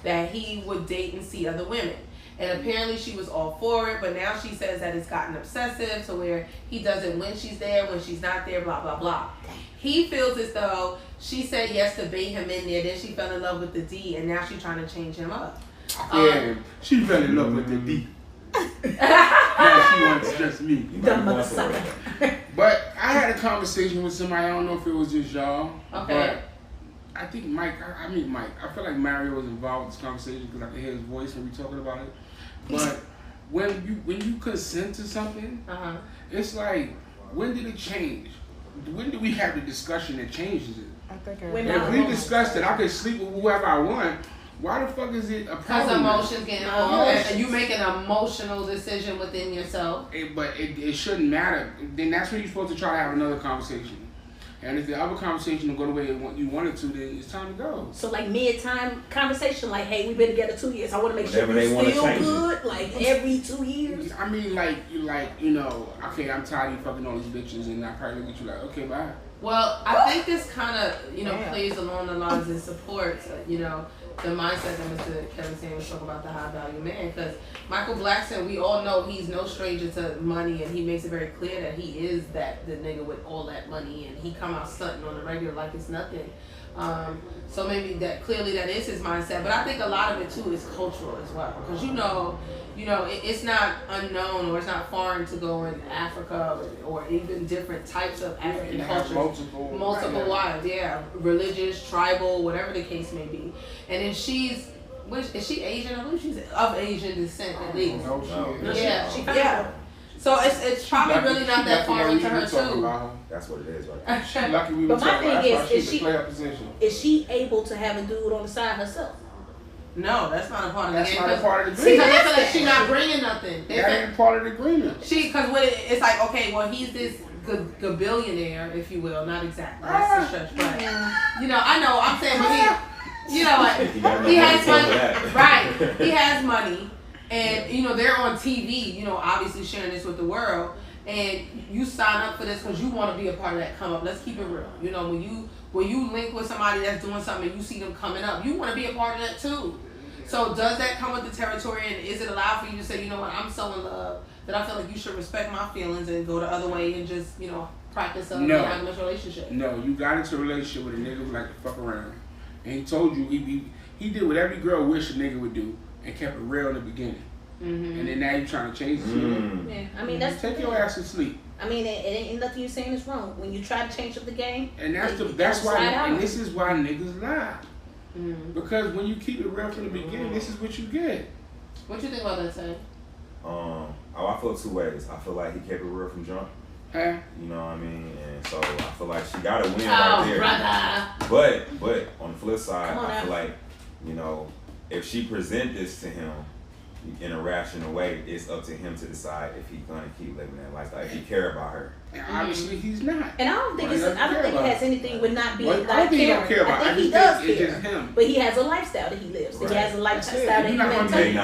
Speaker 1: that he would date and see other women. And apparently she was all for it, but now she says that it's gotten obsessive to where he does it when she's there, when she's not there, blah, blah, blah. He feels as though she said yes to bait him in there, then she fell in love with the D, and now she's trying to change him up.
Speaker 4: Yeah, she fell in love with the D. Now she wants just me.
Speaker 2: Dumb motherfucker.
Speaker 4: But I had a conversation with somebody, I don't know if it was just y'all.
Speaker 1: Okay.
Speaker 4: But I think Mike, I feel like Mario was involved in this conversation because I could hear his voice when we talking about it. But when you consent to something, it's like, when did it change? When do we have the discussion that changes it?
Speaker 5: I think
Speaker 4: If we discussed that I could sleep with whoever I want, why the fuck is it a
Speaker 1: Because
Speaker 4: problem?
Speaker 1: emotions get involved, and you make an emotional decision within yourself.
Speaker 4: But it shouldn't matter. Then that's when you're supposed to try to have another conversation. And if the other conversation will go the way you want it to, then it's time to go.
Speaker 2: So like mid-time conversation, like, hey, we've been together 2 years. I want to make
Speaker 3: Whatever
Speaker 2: sure
Speaker 3: they
Speaker 2: you're
Speaker 3: wanna
Speaker 2: still
Speaker 3: change it.
Speaker 2: good. Like every 2 years.
Speaker 4: I mean, like okay, I'm tired of you fucking all these bitches, and I probably look at you like, okay, bye.
Speaker 1: Well, I think this kind of, plays along the lines and supports, the mindset that Mr. Kevin Samuels talk about the high value man. Because Michael Blackson, we all know he's no stranger to money, and he makes it very clear that he is the nigga with all that money, and he come out stunting on the regular like it's nothing. So maybe clearly that is his mindset, but I think a lot of it too is cultural as well. Because it's not unknown or it's not foreign to go in Africa or even different types of African cultures. Multiple wives, yeah. Religious, tribal, whatever the case may be. And then is she Asian? I believe she's of Asian descent at least. Yeah. So it's probably really not that foreign to her too.
Speaker 3: That's what it is, right?
Speaker 4: She lucky we were
Speaker 2: But my
Speaker 4: talking about
Speaker 2: thing
Speaker 4: that's
Speaker 2: is,
Speaker 4: why she play her position.
Speaker 2: Is she able to have a dude on the side herself?
Speaker 1: No, that's not a part of the
Speaker 4: That's
Speaker 1: game.
Speaker 4: not a part of the
Speaker 1: Because
Speaker 4: agreement.
Speaker 1: they feel like she's not bringing nothing. They
Speaker 4: That
Speaker 1: feel,
Speaker 4: ain't part of the agreement.
Speaker 1: because it's like, okay, well, he's this billionaire, if you will. Not exactly. That's the stretch. But, I know. I'm saying, but he has money. Right. He has money. And, they're on TV, obviously sharing this with the world. And you sign up for this because you want to be a part of that come up. Let's keep it real. When you link with somebody that's doing something and you see them coming up, you want to be a part of that too. So does that come with the territory, and is it allowed for you to say, you know what, I'm so in love that I feel like you should respect my feelings and go the other way and just, practice a monogamous relationship?
Speaker 4: No, you got into a relationship with a nigga who like to fuck around. And he told you he did what every girl wish a nigga would do and kept it real in the beginning. Mm-hmm. And then now you're trying to change the shit.
Speaker 2: Yeah, I mean that's
Speaker 4: take your ass to sleep.
Speaker 2: I mean, it ain't nothing you're saying is wrong. When you try to change up the game,
Speaker 4: and that's why, and this is why niggas lie. Because when you keep it real from the beginning, this is what you get.
Speaker 1: What you think about that, Tay?
Speaker 3: I feel two ways. I feel like he kept it real from jump.
Speaker 4: Huh?
Speaker 3: You know what I mean? And so I feel like she got to win right there.
Speaker 1: Brother.
Speaker 3: But on the flip side, I feel like, you know, if she present this to him in a rational way, it's up to him to decide if he's gonna keep living that lifestyle, if he care about her.
Speaker 4: And obviously he's not.
Speaker 2: And I don't think it has anything with not being
Speaker 4: I don't think he don't care about it.
Speaker 2: I think he does care.
Speaker 4: It's just him.
Speaker 2: But he has a lifestyle that he lives. Right. He has a lifestyle that he
Speaker 3: maintains.
Speaker 4: And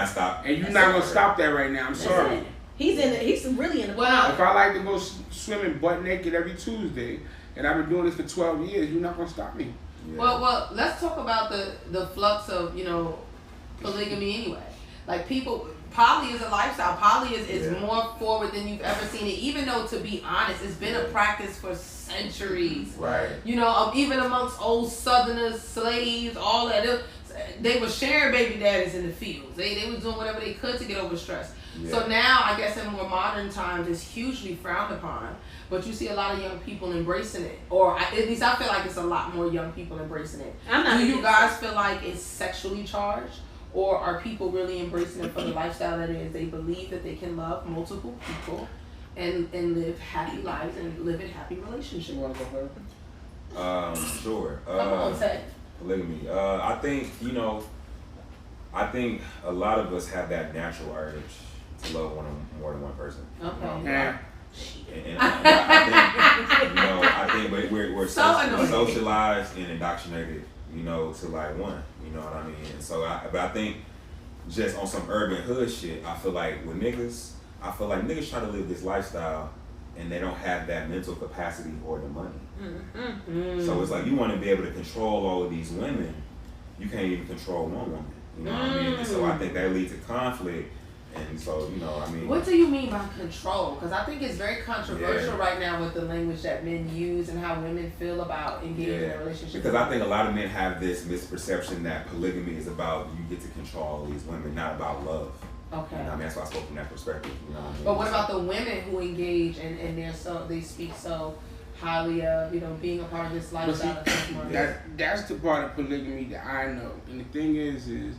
Speaker 4: you're not gonna stop that right now. I'm sorry.
Speaker 2: He's really in the
Speaker 1: well.
Speaker 4: If I like to go swimming butt naked every Tuesday, and I've been doing this for 12 years, you're not gonna stop me.
Speaker 1: Yeah. Well, let's talk about the flux of, you know, polygamy anyway. Like, people, poly is a lifestyle. Poly is more forward than you've ever seen it. Even though, to be honest, it's been a practice for centuries.
Speaker 3: Right.
Speaker 1: You know, even amongst old Southerners, slaves, all that. They were sharing baby daddies in the fields. They was doing whatever they could to get over stress. Yeah. So now, I guess in more modern times, it's hugely frowned upon. But you see a lot of young people embracing it. Or at least I feel like it's a lot more young people embracing it. Do you guys feel like it's sexually charged? Or are people really embracing it for the lifestyle that it is? They believe that they can love multiple people and live happy lives and live in happy relationships.
Speaker 4: You want to go first?
Speaker 3: Sure.
Speaker 1: Come on, say.
Speaker 3: Polygamy. I think, you know, I think a lot of us have that natural urge to love more than one person.
Speaker 1: Okay.
Speaker 4: Yeah.
Speaker 3: And I think we're socialized and indoctrinated, you know, to like one, you know what I mean? And so but I think just on some urban hood shit, I feel like with niggas, try to live this lifestyle and they don't have that mental capacity or the money. Mm-hmm. So it's like you want to be able to control all of these women, you can't even control one woman, you know what I mean? And so I think that leads to conflict. And so, you know, I mean...
Speaker 1: What do you mean by control? Because I think it's very controversial right now with the language that men use and how women feel about engaging in a relationship.
Speaker 3: Because I think a lot of men have this misperception that polygamy is about you get to control all these women, not about love.
Speaker 1: Okay.
Speaker 3: You know, I mean, that's why I spoke from that perspective. You know what I mean?
Speaker 1: But what about the women who engage and they speak so highly of, you know, being a part of this lifestyle?
Speaker 4: That's the part of polygamy that I know. And the thing is you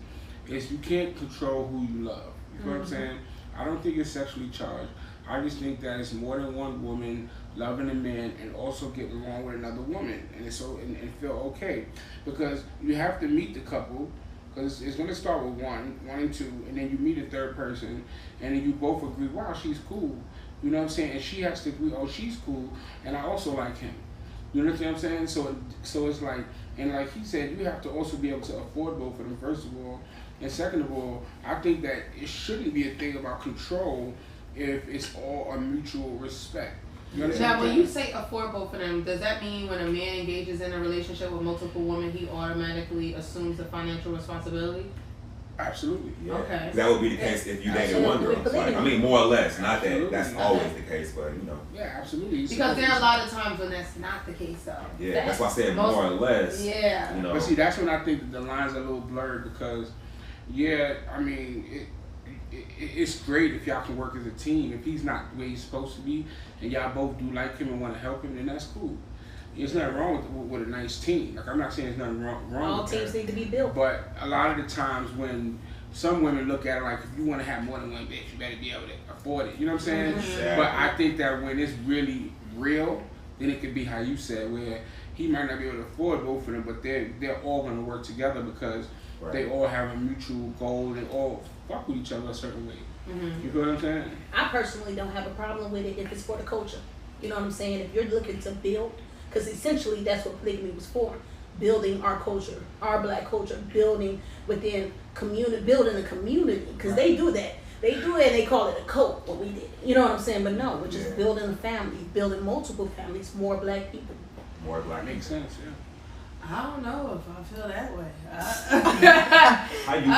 Speaker 4: can't control who you love. You know what I'm saying? I don't think it's sexually charged. I just think that it's more than one woman loving a man and also getting along with another woman and and feel okay. Because you have to meet the couple, because it's going to start with one and two, and then you meet a third person, and then you both agree, wow, she's cool. You know what I'm saying? And she has to agree, oh, she's cool, and I also like him. You know what I'm saying? So it's like, and like he said, you have to also be able to afford both of them, first of all. And second of all, I think that it shouldn't be a thing about control if it's all a mutual respect. You understand?
Speaker 1: Now, when you say afford both of them, does that mean when a man engages in a relationship with multiple women, he automatically assumes the financial responsibility?
Speaker 4: Absolutely.
Speaker 3: Yeah.
Speaker 1: Okay.
Speaker 3: That would be the case if you dated one girl. Like, I mean, more or less. Not that that's always the case, but you know.
Speaker 4: Yeah, absolutely.
Speaker 1: Because there are a lot of times when that's not the case, though.
Speaker 3: Yeah, that's why I said more or less.
Speaker 1: Yeah.
Speaker 3: You know.
Speaker 4: But see, that's when I think that the lines are a little blurred because, yeah, I mean, it's great if y'all can work as a team. If he's not the way he's supposed to be, and y'all both do like him and want to help him, then that's cool. There's nothing wrong with a nice team. Like, I'm not saying there's nothing wrong
Speaker 2: all
Speaker 4: with
Speaker 2: teams
Speaker 4: that.
Speaker 2: need to be built.
Speaker 4: But a lot of the times when some women look at it like, if you want to have more than one bitch, you better be able to afford it. You know what I'm saying?
Speaker 3: Exactly.
Speaker 4: But I think that when it's really real, then it could be how you said, where he might not be able to afford both of them, but they're all going to work together because they all have a mutual goal. They all fuck with each other a certain way. Mm-hmm. You know what I'm saying?
Speaker 2: I personally don't have a problem with it if it's for the culture. You know what I'm saying? If you're looking to build, because essentially that's what polygamy was for. Building our culture, our black culture, building within community, building a community, because they do that. They do it and they call it a cult, what we did. You know what I'm saying? But no, we're just building a family, building multiple families, more black people.
Speaker 3: More black
Speaker 4: makes sense, yeah.
Speaker 1: I don't know if I feel that way.
Speaker 3: How you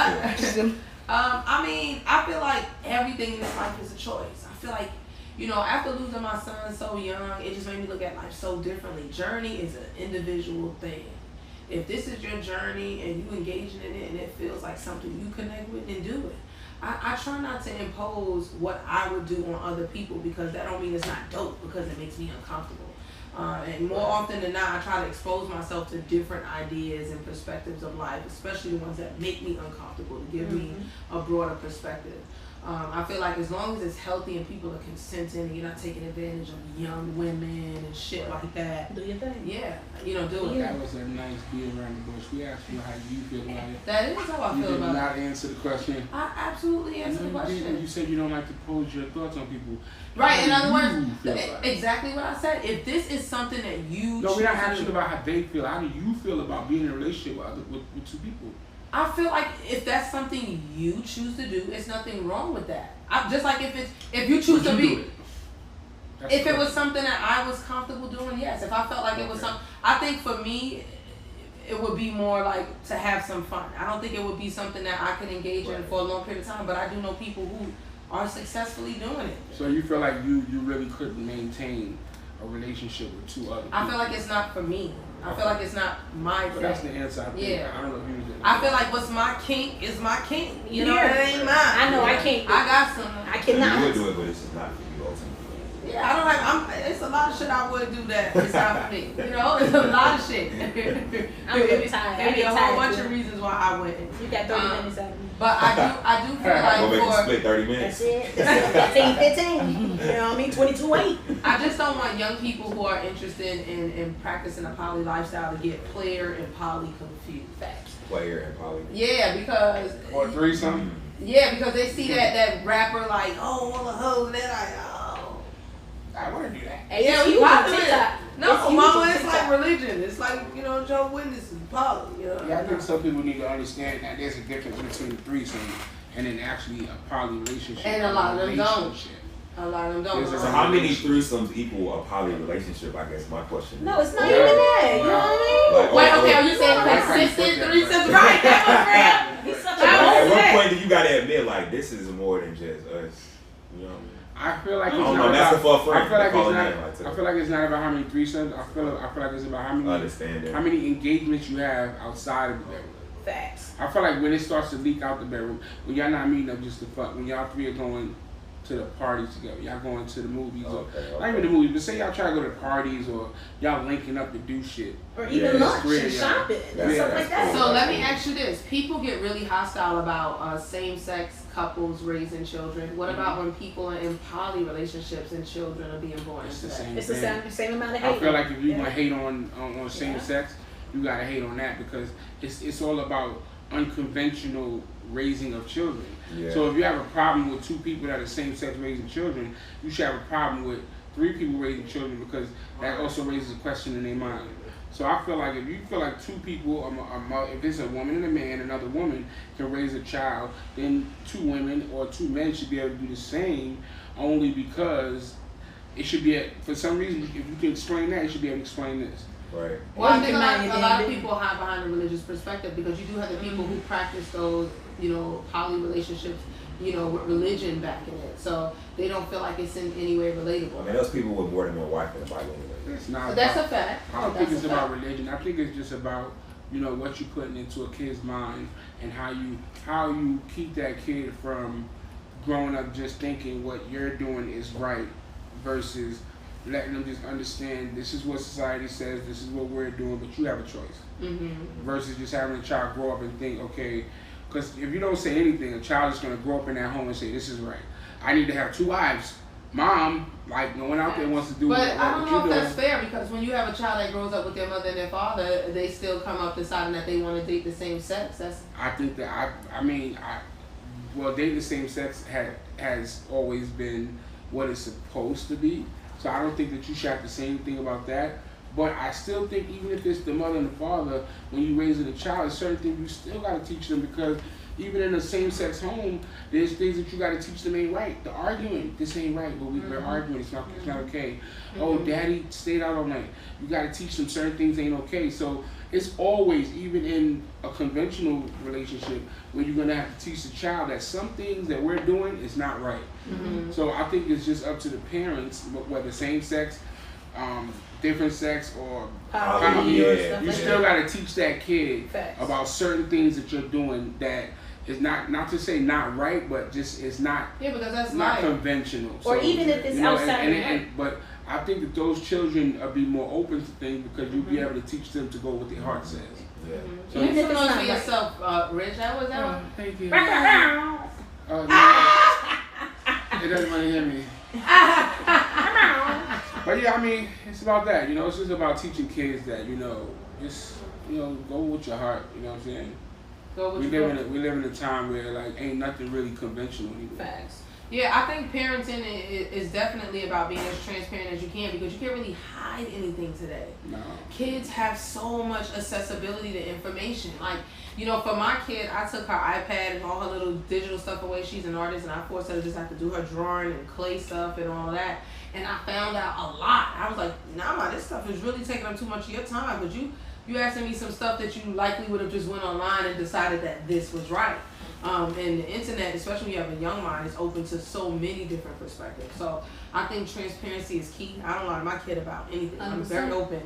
Speaker 3: feel?
Speaker 1: I mean, I feel like everything in this life is a choice. I feel like, you know, after losing my son so young, it just made me look at life so differently. Journey is an individual thing. If this is your journey and you engaging in it and it feels like something you connect with, then do it. I try not to impose what I would do on other people, because that don't mean it's not dope, because it makes me uncomfortable. And more often than not, I try to expose myself to different ideas and perspectives of life, especially the ones that make me uncomfortable, to give me a broader perspective. I feel like as long as it's healthy and people are consenting and you're not taking advantage of young women and shit like that.
Speaker 2: Do your thing.
Speaker 1: Yeah, you know, do it.
Speaker 4: That was a nice beat around the bush. We asked you how you feel about it.
Speaker 1: That is how I feel about it.
Speaker 4: You did not answer the question.
Speaker 1: I absolutely answer the question.
Speaker 4: You said you don't like to pose your thoughts on people.
Speaker 1: Right, in other words, exactly what I said. If this is something that you
Speaker 4: No, we're not asking about how they feel. How do you feel about being in a relationship with two people?
Speaker 1: I feel like if that's something you choose to do, it's nothing wrong with that. Just like if you choose to be, if it was something that I was comfortable doing, yes. If I felt like it was something, I think for me, it would be more like to have some fun. I don't think it would be something that I could engage in for a long period of time. But I do know people who are successfully doing it.
Speaker 4: So you feel like you really couldn't maintain a relationship with two other people?
Speaker 1: I feel like it's not for me. I feel like it's not my thing.
Speaker 4: That's the answer. I think.
Speaker 1: Yeah.
Speaker 4: I don't know if you was
Speaker 1: I feel like what's my kink is my kink. You know,
Speaker 2: Yeah.
Speaker 1: it ain't mine.
Speaker 2: I know I can't.
Speaker 1: I got some.
Speaker 2: I cannot.
Speaker 3: You would do it, but it's just not for you ultimately.
Speaker 1: Yeah, I don't have. It's a lot of shit I would do that. It's not for me. You know, it's a lot of shit.
Speaker 2: I'm really tired.
Speaker 1: Maybe a whole bunch of reasons why I wouldn't.
Speaker 2: You got 30 minutes out of me.
Speaker 1: But I do feel like
Speaker 3: Go back and
Speaker 1: for.
Speaker 3: split 30 minutes.
Speaker 2: That's it. 15. You know what I mean? 22-8.
Speaker 1: I just don't want young people who are interested in practicing a poly lifestyle to get player and poly confused. Facts.
Speaker 3: Player and poly.
Speaker 1: Yeah, because.
Speaker 4: Or threesome.
Speaker 1: Yeah, because they see that rapper like, oh, all the hoes, and they're like, oh.
Speaker 4: I want to do that.
Speaker 2: Hey,
Speaker 1: Yeah,
Speaker 2: it's
Speaker 1: we
Speaker 2: huge on
Speaker 1: popular.
Speaker 2: TikTok.
Speaker 1: No,
Speaker 2: It's huge
Speaker 1: mama,
Speaker 2: on
Speaker 1: it's like
Speaker 2: TikTok.
Speaker 1: religion. It's like, you know, Joe Witness and poly, you know.
Speaker 4: Yeah, I think some people need to understand that there's a difference between threesome and then actually a poly relationship.
Speaker 1: And a lot of them don't.
Speaker 4: Relationship.
Speaker 1: A lot of them don't.
Speaker 3: So how many threesomes equal a poly relationship? I guess my question.
Speaker 2: No, it's not even that. You know what I
Speaker 3: Like,
Speaker 1: Wait, okay, are you saying
Speaker 4: Yeah.
Speaker 1: consistent threesomes? Right, that
Speaker 2: mean? He's such
Speaker 3: Like, at
Speaker 2: a
Speaker 3: what point do you gotta admit like this is more than just us? You know.
Speaker 4: I feel like
Speaker 3: I
Speaker 4: it's
Speaker 3: don't
Speaker 4: not
Speaker 3: know. That's
Speaker 4: about.
Speaker 3: the for
Speaker 4: I feel like
Speaker 3: call
Speaker 4: it's
Speaker 3: it
Speaker 4: not.
Speaker 3: name, like,
Speaker 4: I feel like it's not about how many threesomes. I feel like it's about how many engagements you have outside of the bedroom.
Speaker 2: facts.
Speaker 4: I feel like when it starts to leak out the bedroom, when y'all not meeting up just to fuck, when y'all three are going to the parties together, y'all going to the movies, or not even the movies, but say y'all try to go to parties or y'all linking up to do shit.
Speaker 2: Or even lunch and shopping and stuff like that.
Speaker 1: So let me ask you this. People get really hostile about same-sex couples raising children. What about when people are in poly relationships and children are being born
Speaker 4: It's
Speaker 1: into
Speaker 4: the
Speaker 1: that?
Speaker 4: same
Speaker 2: It's the
Speaker 4: thing.
Speaker 2: same amount of hate.
Speaker 4: I feel like if you want to hate on same sex, you gotta hate on that because it's all about unconventional raising of children.
Speaker 3: Yeah.
Speaker 4: So if you have a problem with two people that are same sex raising children, you should have a problem with three people raising children because that also raises a question in their mind. So I feel like if you feel like two people, if it's a woman and a man, another woman can raise a child, then two women or two men should be able to do the same, only because it should be, for some reason, if you can explain that, you should be able to explain this.
Speaker 3: Right.
Speaker 1: Well, I think a lot of people hide behind a religious perspective because you do have the people who practice those, you know, poly relationships, you know, with religion backing it. So they don't feel like it's in any way relatable.
Speaker 3: I mean, those people with more than one wife in the Bible anyway.
Speaker 4: It's not.
Speaker 1: That's
Speaker 4: about,
Speaker 1: a fact.
Speaker 4: I don't
Speaker 1: That's
Speaker 4: think it's
Speaker 1: a
Speaker 4: about
Speaker 1: fact.
Speaker 4: religion. I think it's just about, you know, what you're putting into a kid's mind and how you keep that kid from growing up just thinking what you're doing is right versus letting them just understand this is what society says, this is what we're doing, but you have a choice.
Speaker 1: Mm-hmm.
Speaker 4: Versus just having a child grow up and think, okay, because if you don't say anything, a child is going to grow up in that home and say, this is right. I need to have two wives. Mom, like, no one out there wants to do
Speaker 1: But
Speaker 4: like
Speaker 1: I don't
Speaker 4: what
Speaker 1: know
Speaker 4: you're
Speaker 1: if that's
Speaker 4: doing.
Speaker 1: fair because when you have a child that grows up with their mother and their father, they still come up deciding that they want to date the same sex.
Speaker 4: I think that well, dating the same sex has always been what it's supposed to be. So I don't think that you should have to say anything about that. But I still think even if it's the mother and the father, when you raising a child, there's certain things you still got to teach them because even in a same-sex home, there's things that you got to teach them ain't right. The arguing, this ain't right, but we're arguing, it's not okay. Oh, daddy stayed out all night. You got to teach them certain things ain't okay. So it's always, even in a conventional relationship, where you're going to have to teach the child that some things that we're doing is not right.
Speaker 1: Mm-hmm.
Speaker 4: So I think it's just up to the parents, whether same-sex, different sex, or
Speaker 2: Poly,
Speaker 4: you
Speaker 2: stuff like
Speaker 4: still
Speaker 2: that.
Speaker 4: got to teach that kid
Speaker 2: Facts.
Speaker 4: about certain things that you're doing that it's not to say not right, but just it's not.
Speaker 1: Yeah, because that's
Speaker 4: not
Speaker 1: life.
Speaker 4: conventional.
Speaker 2: Or
Speaker 4: so,
Speaker 2: even if it's outside.
Speaker 4: But I think that those children will be more open to things because you'll be able to teach them to go with their heart says.
Speaker 3: Yeah.
Speaker 1: So even if it's not for yourself, Rich, that was that one.
Speaker 4: Thank you. It doesn't want to hear me. But yeah, I mean, it's about that. You know, it's just about teaching kids that, you know, just, you know, go with your heart. You know what I'm saying? We live in a time where like ain't nothing really conventional anymore.
Speaker 2: Facts.
Speaker 1: Yeah, I think parenting is definitely about being as transparent as you can because you can't really hide anything today.
Speaker 4: No.
Speaker 1: Kids have so much accessibility to information. Like, you know, for my kid, I took her iPad and all her little digital stuff away. She's an artist, and I forced her to just have to do her drawing and clay stuff and all that. And I found out a lot. I was like, nah, this stuff is really taking up too much of your time. But you asking me some stuff that you likely would have just went online and decided that this was right. And the internet, especially when you have a young mind, is open to so many different perspectives. So I think transparency is key. I don't lie to my kid about anything. I'm very open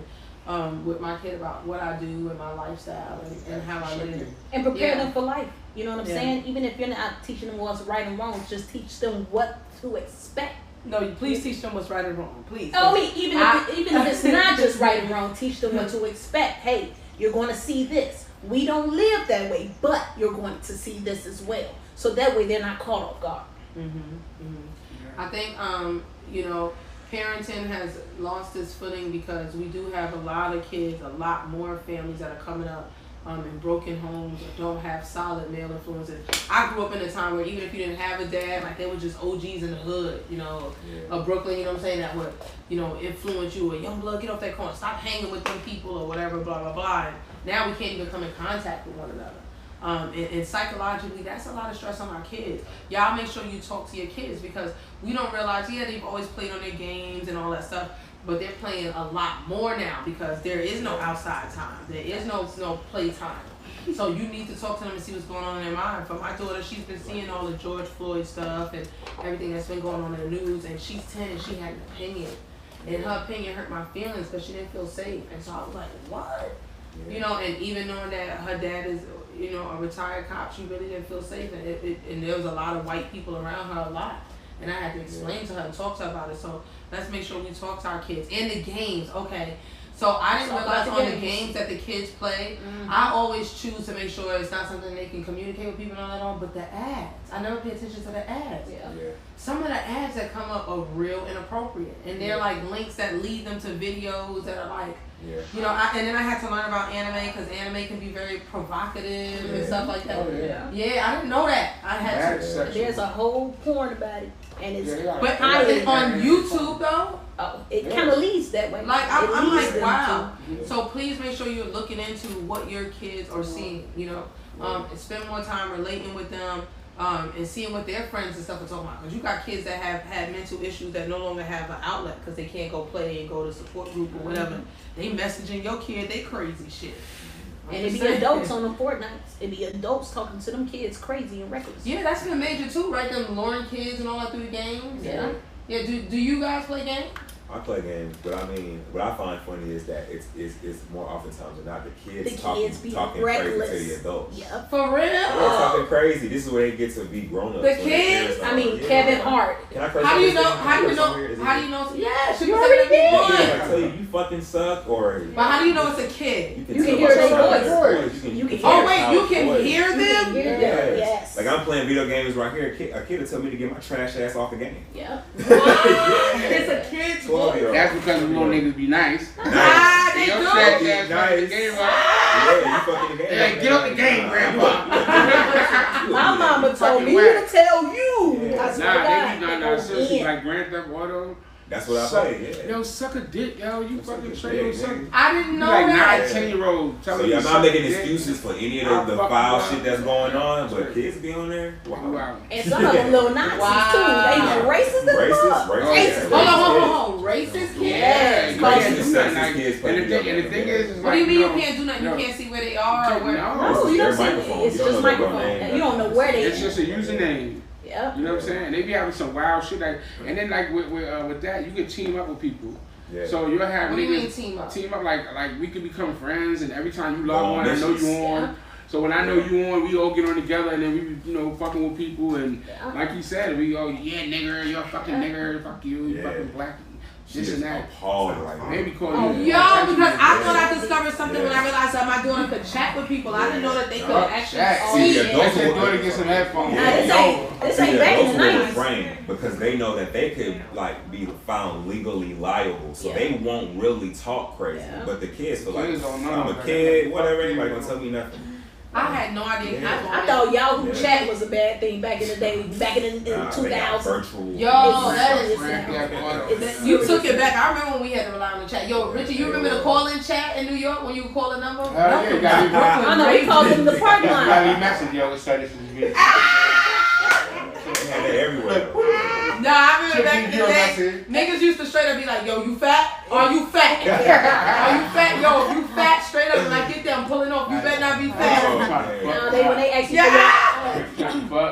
Speaker 1: with my kid about what I do and my lifestyle and how I live.
Speaker 2: And prepare them for life. You know what I'm saying? Even if you're not teaching them what's right and wrong, just teach them what to expect.
Speaker 1: No, please teach them what's right and wrong, please.
Speaker 2: Oh, even if it's not just right and wrong, teach them what to expect. Hey, you're going to see this. We don't live that way, but you're going to see this as well. So that way they're not caught off guard.
Speaker 1: I think, you know, parenting has lost its footing because we do have a lot of kids, a lot more families that are coming up in broken homes or don't have solid male influences. I grew up in a time where even if you didn't have a dad, like they were just OGs in the hood, you know, of Brooklyn, you know what I'm saying, that would, you know, influence you. Or young blood, get off that corner, stop hanging with them people or whatever, blah, blah, blah. And now we can't even come in contact with one another. And psychologically, that's a lot of stress on our kids. Y'all make sure you talk to your kids because we don't realize, they've always played on their games and all that stuff, but they're playing a lot more now because there is no outside time. There is no play time. So you need to talk to them and see what's going on in their mind. For my daughter, she's been seeing all the George Floyd stuff and everything that's been going on in the news, and she's 10 and she had an opinion. And her opinion hurt my feelings because she didn't feel safe. And so I was like, what? You know, and even knowing that her dad is, you know, a retired cop, she really didn't feel safe. And there was a lot of white people around her a lot. And I had to explain to her and talk to her about it. So let's make sure we talk to our kids. And the games, okay. So I didn't realize on the games that the kids play, I always choose to make sure it's not something they can communicate with people and all that on, but the ads. I never pay attention to the ads. Some of the ads that come up are real inappropriate. And they're like links that lead them to videos that are like, you know, and then I had to learn about anime because anime can be very provocative and stuff like that. I didn't know that. I had to.
Speaker 2: There's a whole porn about it, and it's
Speaker 1: but it's on YouTube though.
Speaker 2: Oh, it kind of leads that way.
Speaker 1: Like I'm like, wow. So please make sure you're looking into what your kids are seeing. You know, and spend more time relating with them. And seeing what their friends and stuff are talking about. Because you got kids that have had mental issues that no longer have an outlet because they can't go play and go to support group or whatever. They messaging your kid, they crazy shit.
Speaker 2: And it be adults on the Fortnites. It be adults talking to them kids crazy and reckless.
Speaker 1: Yeah, that's been major too, right? Them luring kids and all that through the games.
Speaker 2: Yeah.
Speaker 1: Yeah, do you guys play games?
Speaker 3: I play games, but I mean, what I find funny is that it's more oftentimes than not the kids talking
Speaker 2: reckless.
Speaker 3: crazy to the adults.
Speaker 2: Yeah,
Speaker 1: for real.
Speaker 3: They're talking crazy. This is where they get to be grown ups.
Speaker 1: The kids.
Speaker 2: I mean, Kevin Hart.
Speaker 3: Can I curse?
Speaker 1: How do you know? How do you know? Yeah,
Speaker 2: you already did.
Speaker 3: I tell you fucking suck, or.
Speaker 1: But how do you know it's a kid?
Speaker 2: You can hear their voice.
Speaker 3: You can
Speaker 1: hear them?
Speaker 2: Yes.
Speaker 3: Like I'm playing video games right here. A kid will tell me to get my trash ass off the game.
Speaker 2: Yeah.
Speaker 1: It's a kid's voice.
Speaker 4: That's because little niggas be nice.
Speaker 1: They do.
Speaker 3: Nice.
Speaker 4: You
Speaker 3: fucking the game.
Speaker 4: Hey, get up the game, grandpa.
Speaker 2: My mama told me to tell you.
Speaker 4: Seriously, like Grand Theft Auto.
Speaker 3: That's what I play,
Speaker 4: Yo, suck a dick, yo. You fucking straight suck.
Speaker 1: I didn't know
Speaker 4: like
Speaker 1: that.
Speaker 4: 9-10-year-old.
Speaker 3: So y'all not making excuses for any of the foul shit that's going on, but kids be on there.
Speaker 4: Wow.
Speaker 2: And some of them little Nazis too. They racist as fuck.
Speaker 3: Racist.
Speaker 1: Hold on. Racist kids?
Speaker 4: Yeah.
Speaker 3: You can't do nothing. Kids
Speaker 4: And the thing is,
Speaker 1: what do you mean you can't do nothing? You can't see where they are?
Speaker 2: No, you don't see it. It's just microphone. You don't know where they are.
Speaker 4: It's just a username.
Speaker 2: Yep.
Speaker 4: You know what I'm saying? They be having some wild shit like, and then like with that, you can team up with people.
Speaker 3: Yeah.
Speaker 4: So you'll have
Speaker 1: what do you mean
Speaker 4: niggas
Speaker 1: team up?
Speaker 4: Team up like we can become friends, and every time you log on, I know you on. So when I know you on, we all get on together and then we, you know, fucking with people and like you said, we go, yeah, nigger, you're a fucking nigger, fuck you, you fucking black. This and that. Maybe call you.
Speaker 1: Yo, because I thought I discovered something when I realized that my daughter could chat with people. I didn't know that they could actually
Speaker 4: see. Your daughter get some headphones.
Speaker 2: This ain't back in the
Speaker 3: 90s. Because they know that they could like be found legally liable, so they won't really talk crazy. But the kids feel like I'm a kid, whatever. Anybody gonna tell me nothing?
Speaker 1: I had no idea.
Speaker 2: I thought Yahoo Chat was a bad thing back in the day, back in 2000.
Speaker 1: Yo, that is you took it back. I remember when we had to rely on the chat. Yo, Richie, you remember the call-in chat in New York when you would call a number?
Speaker 2: I know, we called them the park line.
Speaker 4: I message yo, let's start this in the video.
Speaker 3: They had it everywhere.
Speaker 1: Nah, I remember back in the day, niggas used to straight up be like, yo, you fat? Are you fat? Are you fat? Yo, if you fat, straight up, when I get there, I'm pulling off. You better not be fat.
Speaker 2: No, when they ask you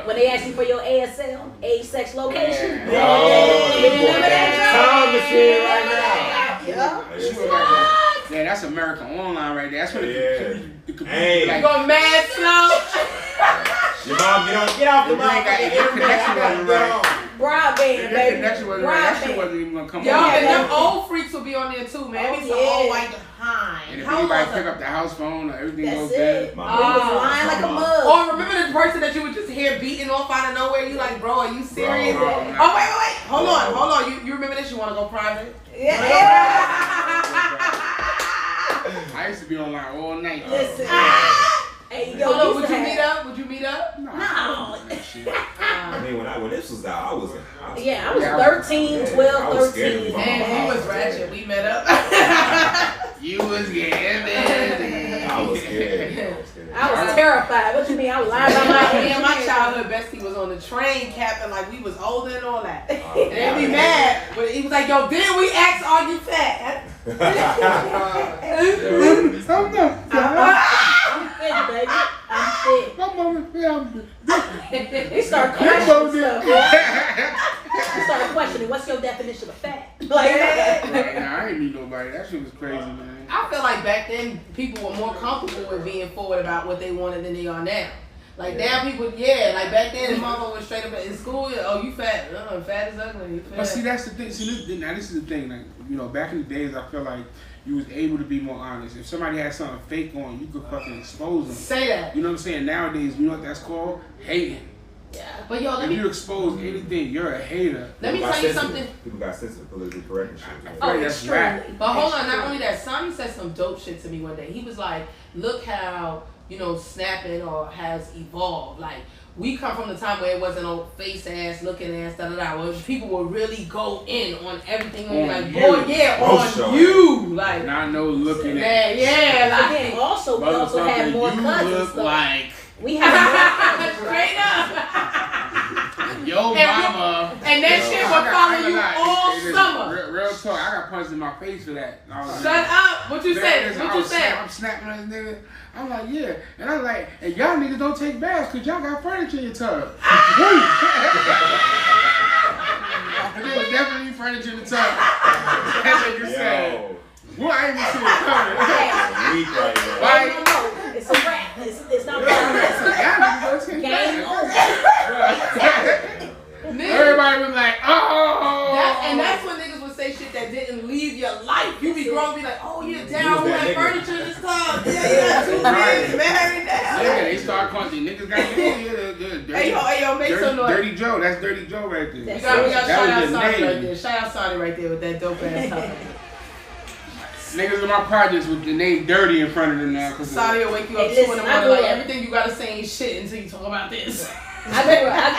Speaker 2: when they ask you for your ASL, age, sex, location.
Speaker 5: Remember that time machine right now.
Speaker 4: Yeah, that's America Online right there. That's what
Speaker 3: the
Speaker 4: computer.
Speaker 3: Hey,
Speaker 1: you go mad slow.
Speaker 3: Your mom, get off the
Speaker 4: connection wasn't right.
Speaker 2: Broadband, baby.
Speaker 4: That shit wasn't even gonna come on.
Speaker 1: Yo, and them old freaks will be on there too, man. They be some old white behind.
Speaker 4: And if anybody pick up the house phone or everything goes dead.
Speaker 2: We was lying like a mug.
Speaker 1: Or remember the person that you would just hear beating off out of nowhere? You like, bro, are you serious?
Speaker 3: Bro.
Speaker 1: Oh, wait. Hold on. You remember this? You want to go private?
Speaker 2: Yeah.
Speaker 4: I used to be online all night.
Speaker 2: Listen. Hey, yo,
Speaker 1: would you meet up? Would you meet up?
Speaker 2: No.
Speaker 3: I mean, when this was out, I was
Speaker 2: 13, 12, 13.
Speaker 1: And he was ratchet. We met up.
Speaker 4: You was getting busy.
Speaker 3: I was scared.
Speaker 2: I was terrified. What you mean? I was lying by my
Speaker 1: Me and my childhood bestie was on the train capping like we was older and all that. And they be mad. But he was like, yo, didn't we ask, are you fat?
Speaker 2: I'm fit, baby. I'm fit.
Speaker 4: My mama
Speaker 2: He started questioning stuff. He started questioning, what's your definition of fat? Like,
Speaker 4: I ain't meet nobody. That shit was crazy, man.
Speaker 1: I feel like back then people were more comfortable with being forward about what they wanted than they are now. Like now people, like back then the mother was straight up in school, oh you fat, fat is ugly, you fat.
Speaker 4: But see that's the thing, this is the thing, like, you know, back in the days I feel like you was able to be more honest. If somebody had something fake on, you could fucking expose them.
Speaker 1: Say that.
Speaker 4: You know what I'm saying? Nowadays, you know what that's called? Hating.
Speaker 1: Yeah. But yo,
Speaker 4: if you expose anything, you're a hater.
Speaker 1: Let me tell you something.
Speaker 3: People got sensitive, politically correct and shit.
Speaker 1: Oh, extremely. But hold on, not only that, Sonny said some dope shit to me one day. He was like, look how, you know, snapping or has evolved. Like, we come from the time where it wasn't no face ass, looking ass, where people would really go in on everything. On like, boy, on you. Like,
Speaker 4: not no looking at.
Speaker 2: Yeah, like. Again, also, we also had more cousins.
Speaker 4: Look like.
Speaker 2: We had more
Speaker 1: straight up.
Speaker 4: Yo, mama.
Speaker 1: And that shit will follow you all summer.
Speaker 4: Real talk, I got punched in my face for that.
Speaker 1: Shut up. What you say? What you say?
Speaker 4: I'm snapping at this nigga. I'm like, yeah. And I'm like, and y'all niggas don't take baths because y'all got furniture in your tub. And there was definitely furniture in the tub. That nigga said, well, I ain't even see it coming.
Speaker 2: Right now. It's a wrap. It's not game over.
Speaker 4: Everybody was like, oh.
Speaker 1: And that's when niggas would say shit that didn't leave your life. You be grown, be like, oh, you're down with that furniture in this club. Yeah, you got 2 kids, married now.
Speaker 4: Yeah, they start calling the niggas got
Speaker 1: Hey yo, make some noise.
Speaker 4: Dirty Joe, that's Dirty Joe right there.
Speaker 1: We got shout out Sonny right there. Shout out Sonny right there with that dope ass top.
Speaker 4: Niggas in my projects with the name Dirty in front of them now.
Speaker 1: Sonny will wake you up 2 in the morning like everything you gotta say ain't shit until you talk about this.
Speaker 2: I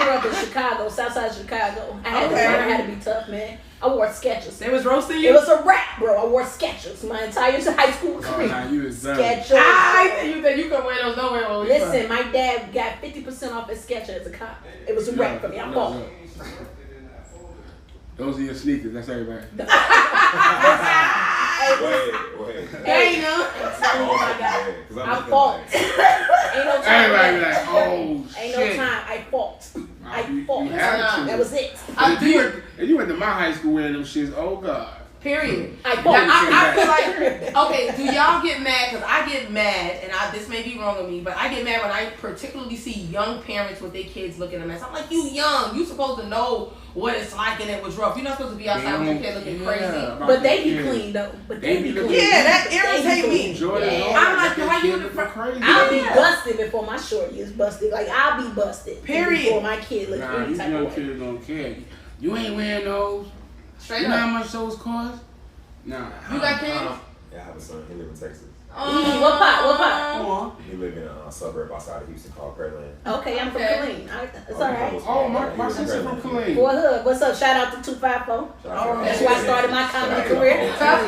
Speaker 2: grew up in Chicago, Southside Chicago. I had to learn how to be tough, man. I wore Skechers.
Speaker 1: They was roasting you?
Speaker 2: It was a rap, bro. I wore Skechers my entire high school career.
Speaker 4: Nah, you was done.
Speaker 2: Skechers.
Speaker 1: You could wear those nowhere.
Speaker 2: Listen, my dad got 50% off his Skechers as a cop. It was a rap for me. I bought it.
Speaker 4: Those are your sneakers. That's everybody.
Speaker 3: Wait.
Speaker 2: Hey, no. I fought. Ain't no time.
Speaker 4: Everybody be like, oh,
Speaker 2: ain't
Speaker 4: shit.
Speaker 2: no time. I fought. I fought.
Speaker 4: You had to.
Speaker 2: That was it.
Speaker 4: If you went to my high school wearing them shits, oh God.
Speaker 1: Period.
Speaker 2: I
Speaker 1: feel like, okay, do y'all get mad? Because I get mad, and this may be wrong with me, but I get mad when I particularly see young parents with their kids looking a mess. I'm like, you young. You supposed to know what it's like and it was rough. You're not supposed to be outside with your kid looking crazy.
Speaker 2: But they be clean, though. But they be clean.
Speaker 1: Yeah, that irritates me. I'm like, how you
Speaker 4: crazy?
Speaker 2: I'll be busted before my shorty is busted. Like, I'll be busted.
Speaker 1: Period.
Speaker 2: Before my kid looks any
Speaker 4: these
Speaker 2: type
Speaker 4: young
Speaker 2: of way.
Speaker 4: kids don't care. You ain't wearing those.
Speaker 1: Straight
Speaker 4: you
Speaker 1: up.
Speaker 4: know how much those cost? Nah.
Speaker 1: You got kids?
Speaker 3: Yeah, I have a son. He live in Texas.
Speaker 2: What part?
Speaker 3: He live in a suburb outside of Houston called Pearland.
Speaker 2: Okay, I'm from Killeen. It's alright.
Speaker 4: Oh, my sister from Killeen.
Speaker 2: Boy Hood. What's up? Shout out to 254. That's where I started my comedy career.
Speaker 4: I'm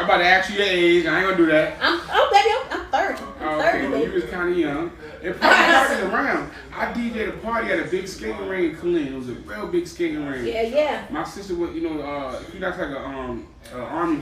Speaker 4: about to ask you your age. I ain't gonna do that.
Speaker 2: I'm 30. I'm 30,
Speaker 4: Okay,
Speaker 2: baby.
Speaker 4: you was kind of young. It parties around. I DJ'd a party at a big skating rink in Killeen. It was a real big skating rink.
Speaker 2: Yeah.
Speaker 4: My sister went, that's like a army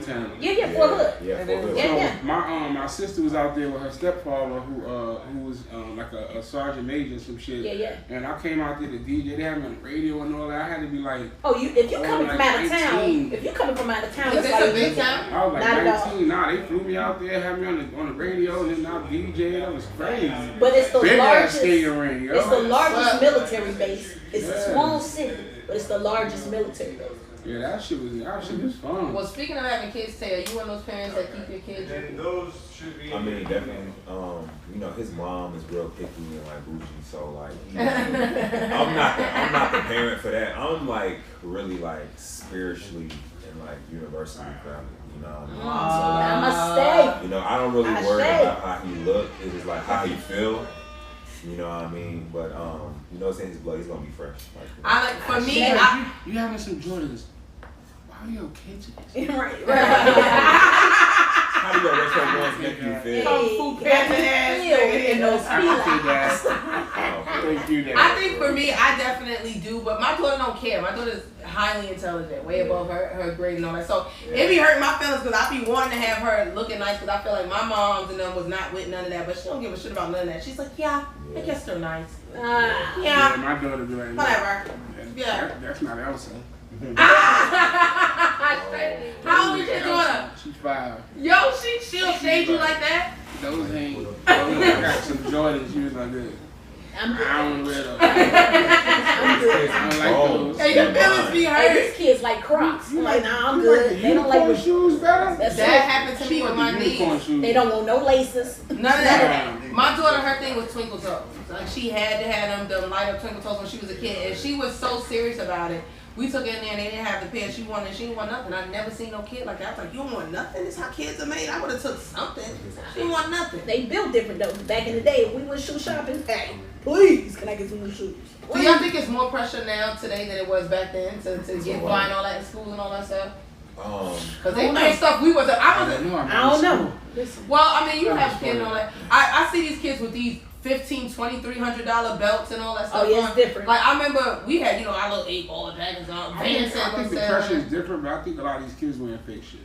Speaker 4: town.
Speaker 2: Yeah, Fort Hood.
Speaker 3: Yeah, Fort Hood.
Speaker 2: Yeah.
Speaker 4: My sister was out there with her stepfather, who was like a sergeant major or some shit.
Speaker 2: Yeah.
Speaker 4: And I came out there to DJ. They had me on the radio and all that. I had to be like,
Speaker 2: if you're coming from out of town,
Speaker 4: 19.
Speaker 2: If you're coming from out of town,
Speaker 1: Is
Speaker 2: it's
Speaker 1: this
Speaker 2: like
Speaker 1: a big town?
Speaker 4: I was like
Speaker 2: Not at
Speaker 4: 19. Nah, they flew me out there, had me on the radio, and then I DJ. That was crazy.
Speaker 2: But it's the
Speaker 4: Big ass
Speaker 2: largest.
Speaker 4: skating ring, yo.
Speaker 2: It's the largest military base. It's a small city, but it's the largest military base.
Speaker 4: Yeah, that shit was fun.
Speaker 1: Well, speaking of having kids, Tay, are you one of those parents that keep your kids?
Speaker 5: And those should be.
Speaker 3: I mean, definitely. His mom is real picky and like bougie, so like, I'm not the parent for that. I'm like really like spiritually and like universally grounded. You know what I mean? So, like,
Speaker 2: I must stay.
Speaker 3: I don't really worry about how he look. It's just like how he feel. You know what I mean? But saying his blood, he's gonna be fresh.
Speaker 1: For me,
Speaker 4: you having some Jordans. Why are you okay to this?
Speaker 2: Right.
Speaker 3: How do your retro ones make you feel?
Speaker 1: I think for me, I definitely do, but my daughter don't care. My daughter's highly intelligent, way above her grade and all that. So it be hurting my feelings because I be wanting to have her looking nice because I feel like my moms and them was not with none of that, but she don't give a shit about none of that. She's like, I guess they're nice.
Speaker 4: Yeah, my daughter be like,
Speaker 1: whatever.
Speaker 4: That's not Elsa.
Speaker 1: How old is your daughter?
Speaker 4: She's 5.
Speaker 1: Yo, she'll shade you like that?
Speaker 4: Those ain't. I got some Jordans. You was like this. I don't wear those. I don't like those.
Speaker 1: Hey, your feelings be hurt.
Speaker 2: These kids like Crocs. I'm like, nah, I'm good. They don't like
Speaker 4: shoes better.
Speaker 1: That happened to me with my niece.
Speaker 2: They don't want no laces.
Speaker 1: None of that. My daughter, her thing was twinkle toes. Like she had to have them light up twinkle toes when she was a kid, and she was so serious about it. We took her in there and they didn't have the pair she wanted. She didn't want nothing. I never seen no kid like that. I was like, you don't want nothing? This is how kids are made. I would have took something. She didn't want nothing.
Speaker 2: They built different though. Back in the day, if we went shoe shopping, hey, please, can I get some new shoes?
Speaker 1: Do y'all think it's more pressure now today than it was back then to get buying all that in school and all that stuff? Because they made stuff we wasn't. I
Speaker 2: don't know.
Speaker 1: Well, I mean, you have kids and all that. I see these kids with these $1,500, $2,300 belts and all that stuff.
Speaker 2: Oh yeah, it's different.
Speaker 1: Like I remember we had, our little 8-ball dragons on.
Speaker 4: I think the pressure is different, but I think a lot of these kids wearing fake shit.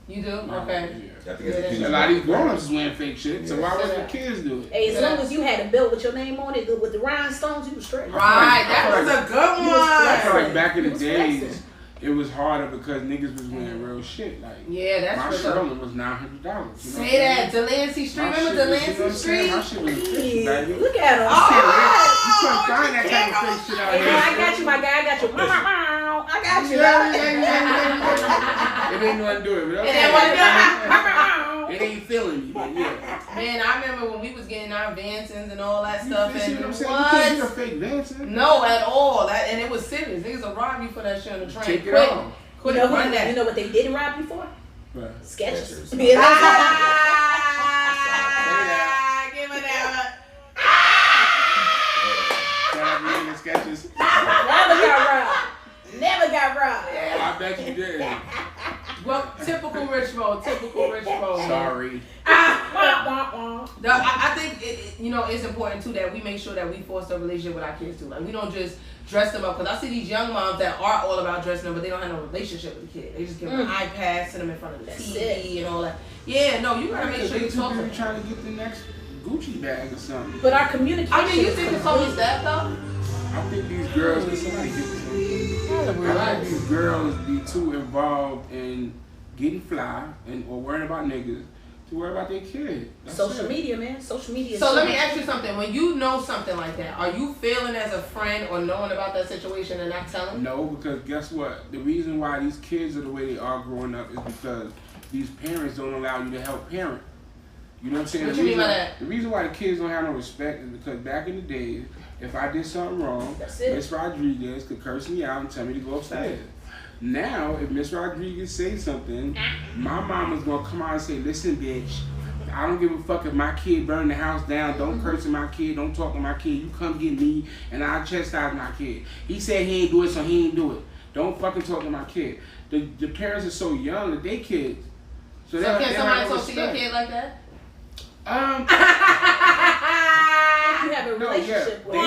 Speaker 1: You do? Okay.
Speaker 4: Yeah. A lot of these grown-ups is wearing fake shit, so why would the kids do it?
Speaker 2: Hey, as long as you had a belt with your name on it, with the rhinestones, you was straight.
Speaker 1: Right, that was a good one.
Speaker 4: I feel like back in the days, it was harder because niggas was wearing real shit. Like,
Speaker 1: that's
Speaker 4: my Sherman was $900.
Speaker 1: Say that, Delancey Street. Remember Delancey Street?
Speaker 4: My shit was official, baby.
Speaker 2: Look at him.
Speaker 4: You couldn't find that type of fake shit out here.
Speaker 2: I got you, my guy. I got you. I got you.
Speaker 4: It ain't nothing to do it, but
Speaker 1: okay.
Speaker 4: It ain't feeling me, but yeah.
Speaker 1: Man, I remember when we was getting our Vansons and all that stuff.
Speaker 4: You see
Speaker 1: And
Speaker 4: what I'm saying? You can't get a fake Vanson.
Speaker 1: No, at all. And it was serious. Niggas will rob you for that shit on the train.
Speaker 4: Take it off.
Speaker 1: Quit run that.
Speaker 2: You know what they didn't rob you for?
Speaker 4: What?
Speaker 2: Sketches.
Speaker 1: Give it that.
Speaker 4: Sketches.
Speaker 2: Never got robbed.
Speaker 4: I bet you did.
Speaker 1: Well, typical rich mode.
Speaker 4: Sorry.
Speaker 1: I think it's important too that we make sure that we foster a relationship with our kids too. Like we don't just dress them up, because I see these young moms that are all about dressing them, but they don't have no relationship with the kid. They just give them an iPad, sit them in front of the TV and all that. Yeah, no, you gotta make sure you talk to them.
Speaker 4: Trying to get the next Gucci bag or something.
Speaker 2: But our communication.
Speaker 1: I mean, you think it's always that though?
Speaker 4: I think these girls, somebody get this. lot of these girls be too involved in getting fly or worrying about niggas to worry about their kid.
Speaker 2: Social media, man. Social media.
Speaker 1: So let me ask you something. When you know something like that, are you feeling as a friend or knowing about that situation and not telling?
Speaker 4: No, because guess what? The reason why these kids are the way they are growing up is because these parents don't allow you to help parent. You know what I'm saying?
Speaker 1: What you mean by that?
Speaker 4: The reason why the kids don't have no respect is because back in the days, if I did something wrong, Miss Rodriguez could curse me out and tell me to go upstairs. Now, if Miss Rodriguez says something, my mama's gonna come out and say, listen, bitch, I don't give a fuck if my kid burned the house down. Don't curse at my kid. Don't talk to my kid. You come get me and I'll chastise my kid. He said he ain't do it, so he ain't do it. Don't fucking talk to my kid. The parents are so young that they kids.
Speaker 1: So can somebody talk to your kid like that?
Speaker 2: You have a relationship with
Speaker 4: they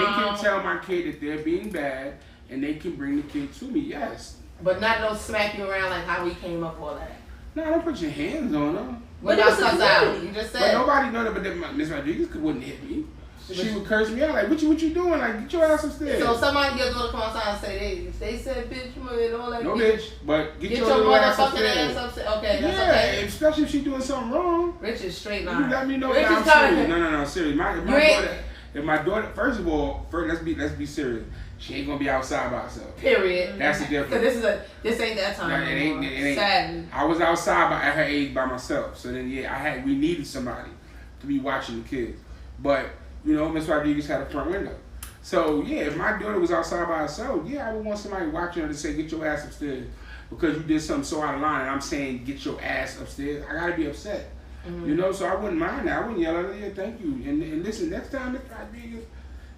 Speaker 4: can tell my kid that they're being bad and they can bring the kid to me, yes.
Speaker 1: But not no smack you around like how we came up all that.
Speaker 4: No, don't put your hands on them.
Speaker 1: But y'all cuss out. You just said.
Speaker 4: But nobody know that, but Miss Rodriguez wouldn't hit me. She would curse me out like, what you doing? Like, get your ass upstairs.
Speaker 1: So somebody your daughter come outside and say, if they said bitch, and all that.
Speaker 4: No bitch, but get your
Speaker 1: motherfucking ass upstairs. Okay, that's okay.
Speaker 4: Especially if she doing something wrong.
Speaker 1: Rich is straight line.
Speaker 4: You let me know
Speaker 1: Rich
Speaker 4: that
Speaker 1: is
Speaker 4: I'm serious. No, serious. If my daughter, first of all, let's be serious. She ain't gonna be outside by herself.
Speaker 1: Period.
Speaker 4: That's the difference.
Speaker 1: So this ain't that time.
Speaker 4: No, it ain't.
Speaker 1: Sadly.
Speaker 4: I was outside at her age by myself. So then we needed somebody to be watching the kids. But you know, Miss Rodriguez had a front window. So yeah, if my daughter was outside by herself, I would want somebody watching her to say, get your ass upstairs. Because you did something so out of line and I'm saying get your ass upstairs, I gotta be upset. Mm-hmm. You know, so I wouldn't mind that. I wouldn't yell at her, thank you. And listen, next time Miss Rodriguez,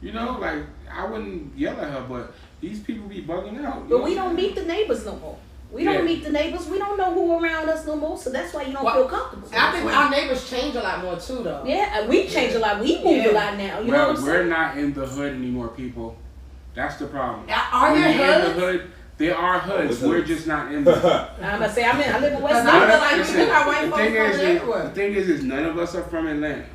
Speaker 4: you know, like I wouldn't yell at her, but these people be bugging out.
Speaker 2: But we don't meet the neighbors no more. We don't meet the neighbors. We don't know who around us no more, so that's why you don't feel comfortable.
Speaker 1: I think our neighbors change a lot more too, though.
Speaker 2: Yeah, and we change a lot. We move a lot now. You know what I'm saying?
Speaker 4: We're not in the hood anymore, people. That's the problem.
Speaker 1: Are there hoods?
Speaker 4: In the hood, there are hoods. We're just not in the hood.
Speaker 2: I'm gonna say I live in West
Speaker 4: Side. The thing is, none of us are from Atlanta.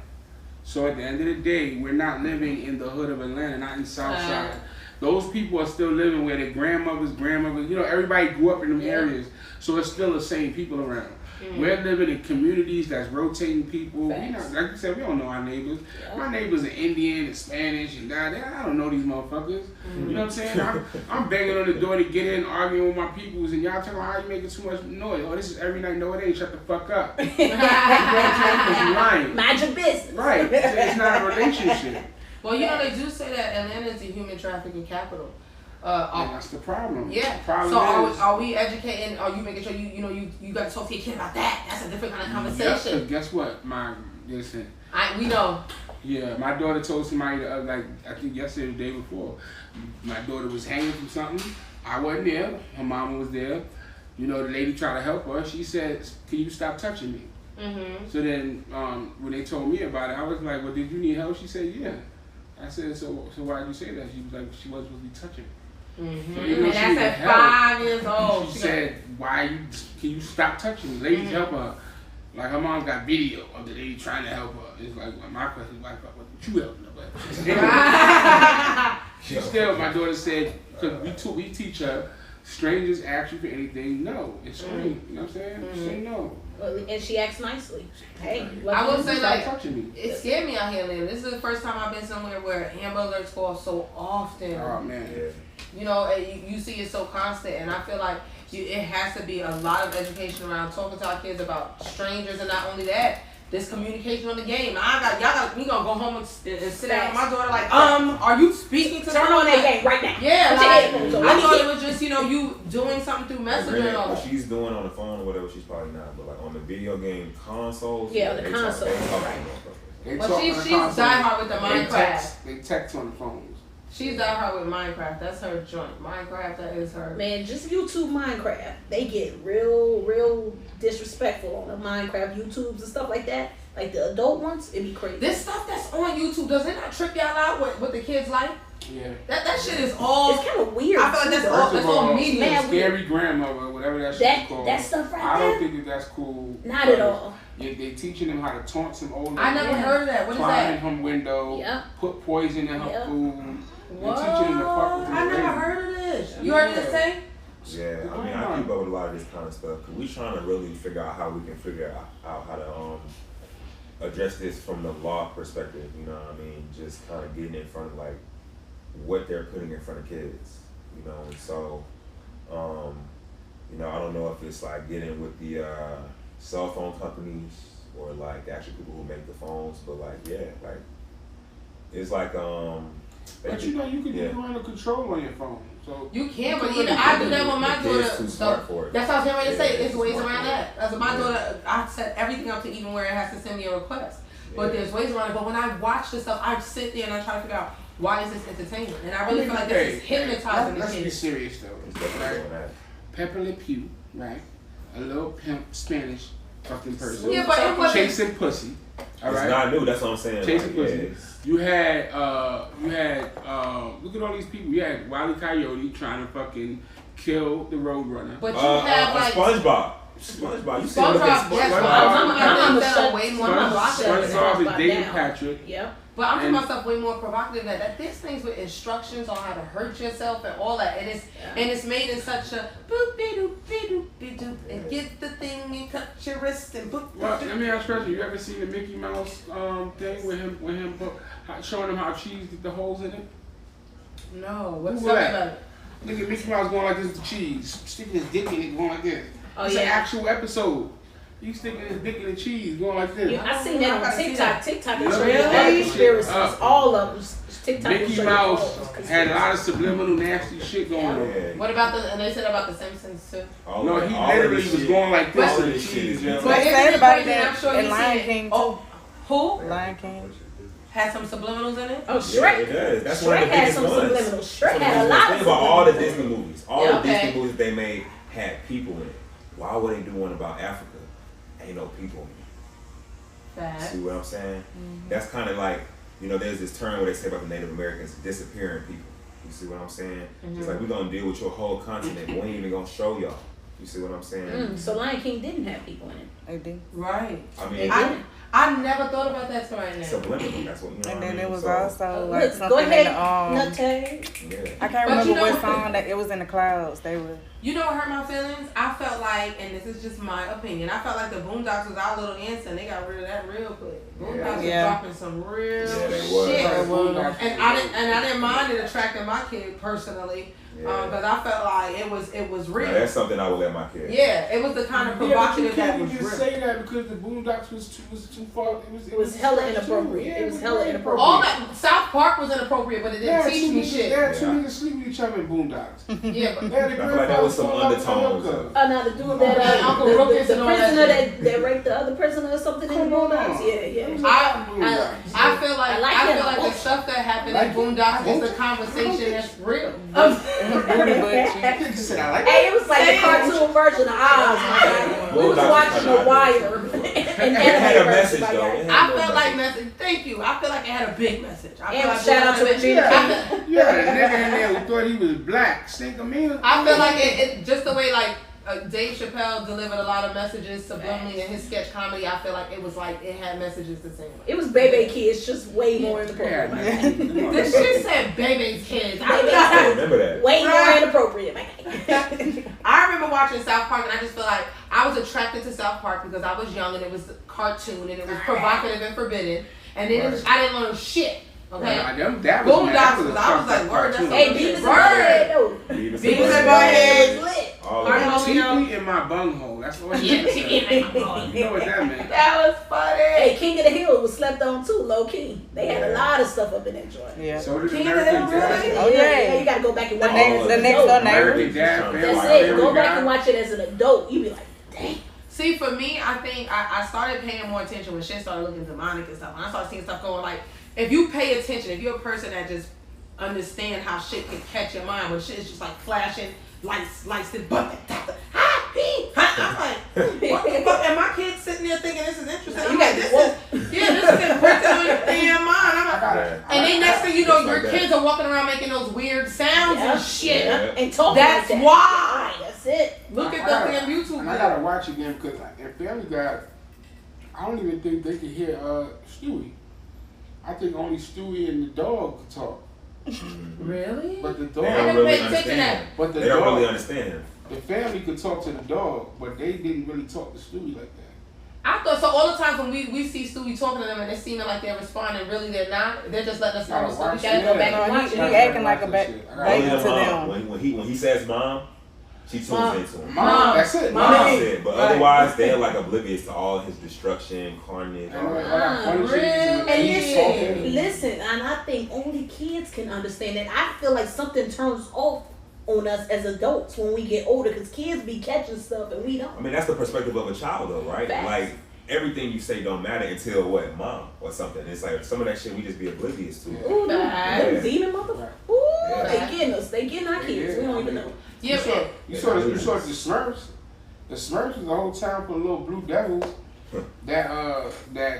Speaker 4: So at the end of the day, we're not living in the hood of Atlanta, not in South Side. Those people are still living where their grandmothers, you know, everybody grew up in them areas. So it's still the same people around. Mm-hmm. We're living in communities that's rotating people. You know, like you said, we don't know our neighbors. Yeah. My neighbors are Indian and Spanish and I don't know these motherfuckers. Mm-hmm. You know what I'm saying? I'm banging on the door to get in, arguing with my peoples, and y'all talking about how you making too much noise. Oh, this is every night. No, it ain't. Shut the fuck up. You lying.
Speaker 2: Mind your business.
Speaker 4: Right. It's not a relationship.
Speaker 1: Well, you know, they do say that Atlanta is the human trafficking capital.
Speaker 4: That's the problem.
Speaker 1: Yeah.
Speaker 4: The problem
Speaker 1: so are we educating? Are you making sure you got to talk to your kid about that? That's a different kind of conversation.
Speaker 4: Yeah, guess what?
Speaker 1: We know.
Speaker 4: Yeah, my daughter told somebody I think yesterday or the day before. My daughter was hanging from something. I wasn't there. Her mama was there. You know, the lady tried to help her. She said, "Can you stop touching me?" Mm-hmm. So then, when they told me about it, I was like, "Well, did you need help?" She said, "Yeah." I said, so why did you say that? She was like, she wasn't supposed to be touching me. Mm-hmm. So,
Speaker 1: and that's at 5 years old.
Speaker 4: She said, can you stop touching me? Ladies, help her. Like, her mom's got video of the lady trying to help her. It's like, well, my question is, why the fuck would you help her? She still, my daughter said, because we teach her, strangers ask you for anything, no. It's scream. You know what I'm saying? Mm-hmm. Say no.
Speaker 2: And she acts nicely. Hey,
Speaker 1: I will say, like, it scared me out here, man. This is the first time I've been somewhere where Amber Alerts fall so often.
Speaker 4: Oh, man. Yeah.
Speaker 1: You know, you see it so constant, and I feel like it has to be a lot of education around talking to our kids about strangers, and not only that, this communication on the game. We gonna go home and sit down with my daughter like, are you speaking to
Speaker 2: turn on that game right now?
Speaker 1: Yeah, like, I thought it was just, you know, you doing something through Messenger and all
Speaker 5: that. What she's doing on the phone or whatever, she's probably not, but like on the video game consoles.
Speaker 2: Yeah, the console.
Speaker 1: Well, she's diehard with the Minecraft.
Speaker 4: They text on the phones.
Speaker 1: She's diehard with Minecraft. That's her joint. Minecraft, that is her.
Speaker 2: Man, just YouTube Minecraft. They get real disrespectful on the Minecraft YouTubes and stuff like that. Like the adult ones, it'd be crazy.
Speaker 1: This stuff that's on YouTube, does it not trip y'all out what the kids like?
Speaker 4: Yeah.
Speaker 1: That shit is all.
Speaker 2: It's kind of weird.
Speaker 1: I feel like that's all media.
Speaker 4: Man, scary grandmother, whatever that shit is called.
Speaker 2: That stuff right
Speaker 4: I
Speaker 2: there.
Speaker 4: don't think that's cool.
Speaker 2: Not at all.
Speaker 4: Yeah, they teaching them how to taunt some old lady.
Speaker 1: I never heard of that. What is that?
Speaker 4: Climb in her window. Put poison in her food.
Speaker 1: What? I never heard of You heard this thing?
Speaker 3: Yeah, I mean, I keep up with a lot of this kind of stuff because we're trying to really figure out how we can figure out how to address this from the law perspective. You know what I mean? Just kind of getting in front of like what they're putting in front of kids. You know, and so, you know, I don't know if it's like getting with the cell phone companies or like the actual people who make the phones, but like like it's like
Speaker 4: But you know, you can do parental control on your phone. So
Speaker 1: you can, but even I do that with my daughter.
Speaker 3: Too smart for it.
Speaker 1: That's what I was getting ready to say. It's ways around that. As my daughter, I set everything up to even where it has to send me a request. But there's ways around it. But when I watch this stuff, I sit there and I try to figure out why is this entertainment, and I really feel like this is hypnotizing the kids.
Speaker 4: Let's be serious though. Right? Pepe Le Pew, right? A little pimp Spanish fucking person.
Speaker 1: Yeah, but it wasn't
Speaker 4: chasing pussy. All right.
Speaker 3: It's not new. That's what I'm saying.
Speaker 4: Chasing
Speaker 3: like,
Speaker 4: pussy. You had look at all these people. You had Wile E. Coyote trying to fucking kill the Roadrunner.
Speaker 1: But you have like
Speaker 3: SpongeBob. You see
Speaker 1: SpongeBob. Yes, I'm way more provocative.
Speaker 4: SpongeBob is David Patrick.
Speaker 2: Yep.
Speaker 1: But I'm talking about stuff way more provocative than that. There's things with instructions on how to hurt yourself and all that, and it's made in such a boop be doop be doop be doop and get the thing and cut your wrist and boop.
Speaker 4: Well, let me ask you: you ever seen the Mickey Mouse thing with him showing him how cheese get the holes in it?
Speaker 1: No, what's
Speaker 4: Google
Speaker 1: that?
Speaker 4: Look at Mickey Mouse going like this to cheese, sticking his dick in it, going like this.
Speaker 2: Oh,
Speaker 4: it's an actual episode. He's sticking his dick in the cheese, going like this.
Speaker 2: Yeah, I seen that on TikTok. TikTok is
Speaker 1: really
Speaker 2: conspiracies. All of them. TikTok
Speaker 4: Mickey Mouse had a lot of subliminal nasty shit going on.
Speaker 1: What about and they said about the Simpsons too?
Speaker 4: No, he literally was going like this to the cheese.
Speaker 1: But they said about that. I'm sure
Speaker 6: and Lion King.
Speaker 1: Oh, who?
Speaker 6: Lion King.
Speaker 1: Had some subliminals in it?
Speaker 2: Oh, Shrek.
Speaker 3: It does. That's
Speaker 2: Shrek
Speaker 3: one of the
Speaker 2: had
Speaker 3: biggest
Speaker 2: some
Speaker 3: ones.
Speaker 2: subliminals. Shrek had a lot of
Speaker 3: Think about all the Disney
Speaker 2: subliminals.
Speaker 3: movies. All the Disney movies they made had people in it. Why would they do one about Africa? Ain't no people in it. See what I'm saying? Mm-hmm. That's kind of like, you know, there's this term where they say about the Native Americans disappearing people. You see what I'm saying? Mm-hmm. It's like, we're going to deal with your whole continent, but we ain't even going to show y'all. You see what I'm saying?
Speaker 2: So Lion King didn't have people in it.
Speaker 6: They did.
Speaker 1: Right.
Speaker 3: I mean,
Speaker 1: I never thought about that till right now.
Speaker 3: Subliminal, that's what you know.
Speaker 6: And then
Speaker 3: what I mean?
Speaker 6: it was also like
Speaker 2: look,
Speaker 6: something
Speaker 2: go ahead,
Speaker 6: in the
Speaker 3: Yeah.
Speaker 6: I can't remember what song that it was in the clouds. They were.
Speaker 1: You know what hurt my feelings? I felt like, and this is just my opinion, I felt like the Boondocks was our little answer and they got rid of that real quick. Boondocks was dropping some real shit. And I didn't mind it attracting my kid personally. Because I felt like it was real.
Speaker 3: Now, that's something I would let my kid.
Speaker 1: Yeah, it was the kind of provocative that was
Speaker 4: real. You can't just say that because the Boondocks was too far.
Speaker 2: It was hella inappropriate. It was hella inappropriate.
Speaker 1: All that South Park was inappropriate, but it didn't teach me shit.
Speaker 4: They had two niggas sleeping with each other in Boondocks.
Speaker 1: Yeah, but
Speaker 3: I feel like that was some undertones.
Speaker 2: Now the dude that
Speaker 1: Uncle Rookins
Speaker 2: the
Speaker 1: and all
Speaker 2: prisoner
Speaker 1: that
Speaker 2: that raped the other prisoner or something in the Boondocks. Yeah.
Speaker 1: I feel like the stuff that happened in Boondocks is the conversation that's real.
Speaker 2: Hey, it was like the cartoon version of Oz. We was watching The Wire.
Speaker 3: It had a message though.
Speaker 1: I felt like message. Thank you. I feel like it had a big message. I feel like
Speaker 2: shout out to Regina
Speaker 4: King. Yeah, a nigga in there who thought he was black. Stink of me.
Speaker 1: I feel like it just the way like Dave Chappelle delivered a lot of messages subliminally in his sketch comedy. I feel like it had messages the same way.
Speaker 2: It was Bebe Kids, just way more inappropriate.
Speaker 1: This shit said Bebe Kids.
Speaker 3: I remember that.
Speaker 2: Way more inappropriate.
Speaker 1: I remember watching South Park and I just feel like I was attracted to South Park because I was young and it was a cartoon and it was provocative and forbidden. And then I didn't learn shit. Okay.
Speaker 4: That
Speaker 1: Boondocks was I was like, word, that's
Speaker 2: hey, Beavis and Butthead though.
Speaker 3: Beavis and Butthead
Speaker 2: lit.
Speaker 4: TP in my bunghole. That's what it is. You know what that meant.
Speaker 1: That was funny.
Speaker 2: Hey, King of the Hill was slept on too, low key. They had a lot of stuff up in that joint.
Speaker 6: Yeah.
Speaker 4: So did
Speaker 1: King of the Hill, really?
Speaker 2: Oh yeah. You gotta go back and watch it.
Speaker 6: The next door
Speaker 4: American Dad.
Speaker 2: That's it. Go back and watch it as an adult. You be like, dang.
Speaker 1: See, for me, I think I started paying more attention when shit started looking demonic and stuff. When I started seeing stuff going like, if you pay attention, if you're a person that just understand how shit can catch your mind, when shit is just like flashing, lights, and I'm like, what the fuck? And my kid's sitting there thinking this is interesting. I'm like, this is imprinted on your damn mind. I'm like, and then next thing you know, your kids are walking around making those weird sounds and shit.
Speaker 2: And talking.
Speaker 1: That's
Speaker 2: like that.
Speaker 1: why.
Speaker 2: That's it.
Speaker 1: Look at the damn YouTube video.
Speaker 4: I gotta watch again because in Family Guy, I don't even think they can hear Stewie. I think only Stewie and the dog could talk.
Speaker 1: Really?
Speaker 4: But the
Speaker 5: They
Speaker 4: dog,
Speaker 5: don't really
Speaker 1: pay attention to that.
Speaker 5: understand.
Speaker 4: but the
Speaker 5: They don't
Speaker 4: dog,
Speaker 5: really understand him.
Speaker 4: the family could talk to the dog, but they didn't really talk to Stewie like that.
Speaker 1: I thought so. All the times when we see Stewie talking to them and they seem like they're responding, really they're not. They're just letting us know. So we gotta go back and
Speaker 6: No,
Speaker 1: watch
Speaker 6: he
Speaker 1: it.
Speaker 6: acting like a
Speaker 4: Only
Speaker 6: baby
Speaker 5: Only
Speaker 6: to
Speaker 5: the
Speaker 6: them.
Speaker 5: mom. When he says mom, she tunes into him.
Speaker 4: Mom, that's it.
Speaker 1: Mom.
Speaker 5: That's
Speaker 4: Mom.
Speaker 5: it. But
Speaker 1: Right.
Speaker 5: otherwise, they're like oblivious to all his destruction, carnage. all that.
Speaker 2: And
Speaker 1: Really?
Speaker 2: listen, and I think only kids can understand that. I feel like something turns off on us as adults when we get older, because kids be catching stuff and we
Speaker 5: I
Speaker 2: don't.
Speaker 5: mean, that's the perspective of a child, though, right?
Speaker 2: Facts.
Speaker 5: Like everything you say don't matter until what, mom or something. It's like some of that shit we just be oblivious to.
Speaker 2: Ooh, them
Speaker 1: Facts.
Speaker 2: demon motherfuckers.
Speaker 4: Right.
Speaker 2: Ooh,
Speaker 5: Yeah.
Speaker 2: they getting us. They getting our kids. We don't even know.
Speaker 1: Yeah,
Speaker 4: You saw the Smurfs. The Smurfs was the whole time for the little blue devils. That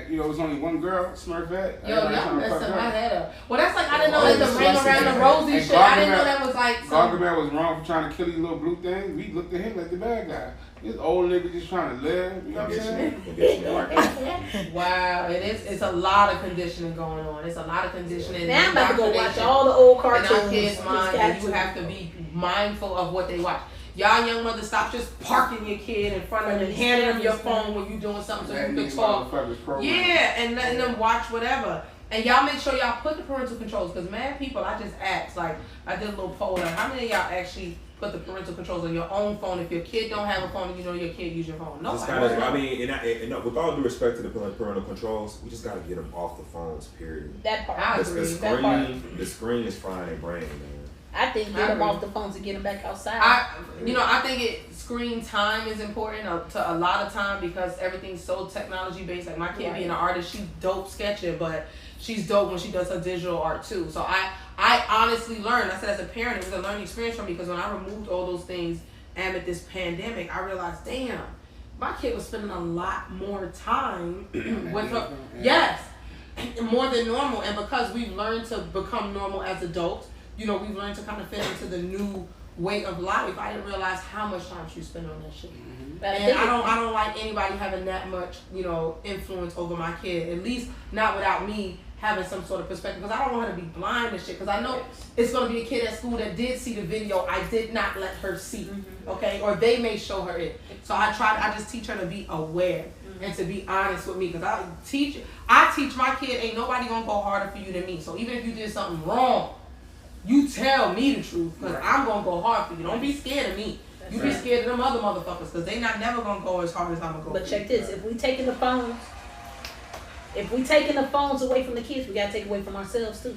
Speaker 4: was only one girl, Smurfette.
Speaker 1: Yo,
Speaker 4: Everybody
Speaker 1: y'all
Speaker 4: trying to fuck
Speaker 1: messing my
Speaker 4: her.
Speaker 1: head up. Well, that's like I didn't know
Speaker 5: Oh,
Speaker 1: like the
Speaker 5: it's
Speaker 1: ring
Speaker 5: like
Speaker 1: around the
Speaker 5: that.
Speaker 1: rosy
Speaker 4: And
Speaker 1: shit. I didn't know
Speaker 4: Gargamel-
Speaker 1: that was like some.
Speaker 4: Gargamel was wrong for trying to kill these little blue things. We looked at him like the bad guy. This old nigga just trying to live. You know what I'm saying?
Speaker 5: Conditioning like that.
Speaker 1: Wow, it is. It's a lot of conditioning going on. It's a lot of conditioning.
Speaker 2: Now I'm about to go watch
Speaker 1: indoctrination
Speaker 2: all the old
Speaker 1: in
Speaker 2: cartoons.
Speaker 1: our kids' mind,
Speaker 2: Just got
Speaker 1: and you have to be mindful of what they watch. Y'all young mothers, stop just parking your kid in front of them and handing them your phone when you doing something so
Speaker 4: That
Speaker 1: you can
Speaker 4: these
Speaker 1: talk.
Speaker 4: motherfuckers programmed.
Speaker 1: Yeah, and letting them watch whatever. And y'all make sure y'all put the parental controls, because mad people, I just asked, like, I did a little poll, like, how many of y'all actually put the parental controls on your own phone? If your kid don't have a phone, you know your kid use your phone. No,
Speaker 5: Just kinda, I mean, and with all due respect to the parental controls, we just gotta get them off the phones. Period.
Speaker 2: that part.
Speaker 1: I
Speaker 5: The
Speaker 1: agree. That part.
Speaker 5: screen is frying their brain, man.
Speaker 2: I think
Speaker 1: I
Speaker 2: get them
Speaker 1: agree.
Speaker 2: off the phones and get them back outside.
Speaker 1: I think screen time is important to a lot of time, because everything's so technology based. Like my kid being an artist, she's dope sketching, but she's dope when she does her digital art too. So I honestly learned. I said as a parent, it was a learning experience for me, because when I removed all those things amid this pandemic, I realized, damn, my kid was spending a lot more time with her. Yes, more than normal, and because we've learned to become normal as adults. We've learned to kind of fit into the new way of life. I didn't realize how much time she spent on that shit. And I don't like anybody having that much, influence over my kid. At least not without me having some sort of perspective. Because I don't want her to be blind and shit. Because I know it's going to be a kid at school that did see the video I did not let her see. Okay? Or they may show her it. So I just teach her to be aware and to be honest with me. Because I teach my kid, ain't nobody going to go harder for you than me. So even if you did something wrong, you tell me the truth, because I'm going to go hard for you. Don't be scared of me. You be scared of them other motherfuckers, because they not never going to go as hard as I'm going to go.
Speaker 2: But check this, if we taking the phones away from the kids, we gotta take away from ourselves too.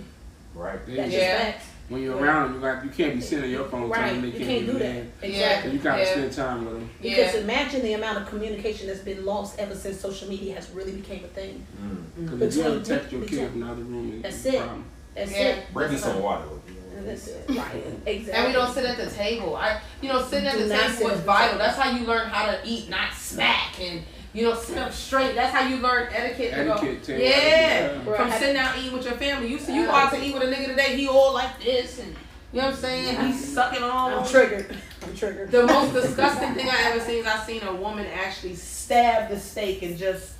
Speaker 5: Right.
Speaker 2: That's
Speaker 1: Yeah.
Speaker 2: just facts.
Speaker 4: When you're around them, you can't be sitting on your phone
Speaker 2: Right,
Speaker 4: telling them they
Speaker 2: you
Speaker 4: can't
Speaker 2: can't do that.
Speaker 4: mad.
Speaker 2: Exactly.
Speaker 4: And you gotta
Speaker 1: Yeah.
Speaker 4: spend time with them.
Speaker 2: Because imagine the amount of communication that's been lost ever since social media has really became a thing.
Speaker 4: Because if you ever
Speaker 2: Between-
Speaker 4: text your kid from another room,
Speaker 2: That's
Speaker 4: it's a
Speaker 2: it.
Speaker 4: problem.
Speaker 2: That's
Speaker 1: Yeah.
Speaker 2: it.
Speaker 5: Bring me some water.
Speaker 2: That's it. Right. Exactly.
Speaker 1: And we don't sit at the table. Sitting at
Speaker 2: Do
Speaker 1: the
Speaker 2: not
Speaker 1: table
Speaker 2: sit
Speaker 1: is
Speaker 2: at the
Speaker 1: vital.
Speaker 2: table.
Speaker 1: That's how you learn how to eat, not smack, and sit up straight. That's how you learn etiquette.
Speaker 4: Etiquette, table
Speaker 1: Yeah,
Speaker 4: etiquette,
Speaker 2: yeah.
Speaker 1: from
Speaker 2: Right.
Speaker 1: sitting down eating with your family. You go out to eat with a nigga today, he all like this, and you know what I'm saying? He's sucking all.
Speaker 2: I'm triggered.
Speaker 1: The most disgusting thing I ever seen is I seen a woman actually stab the steak and just.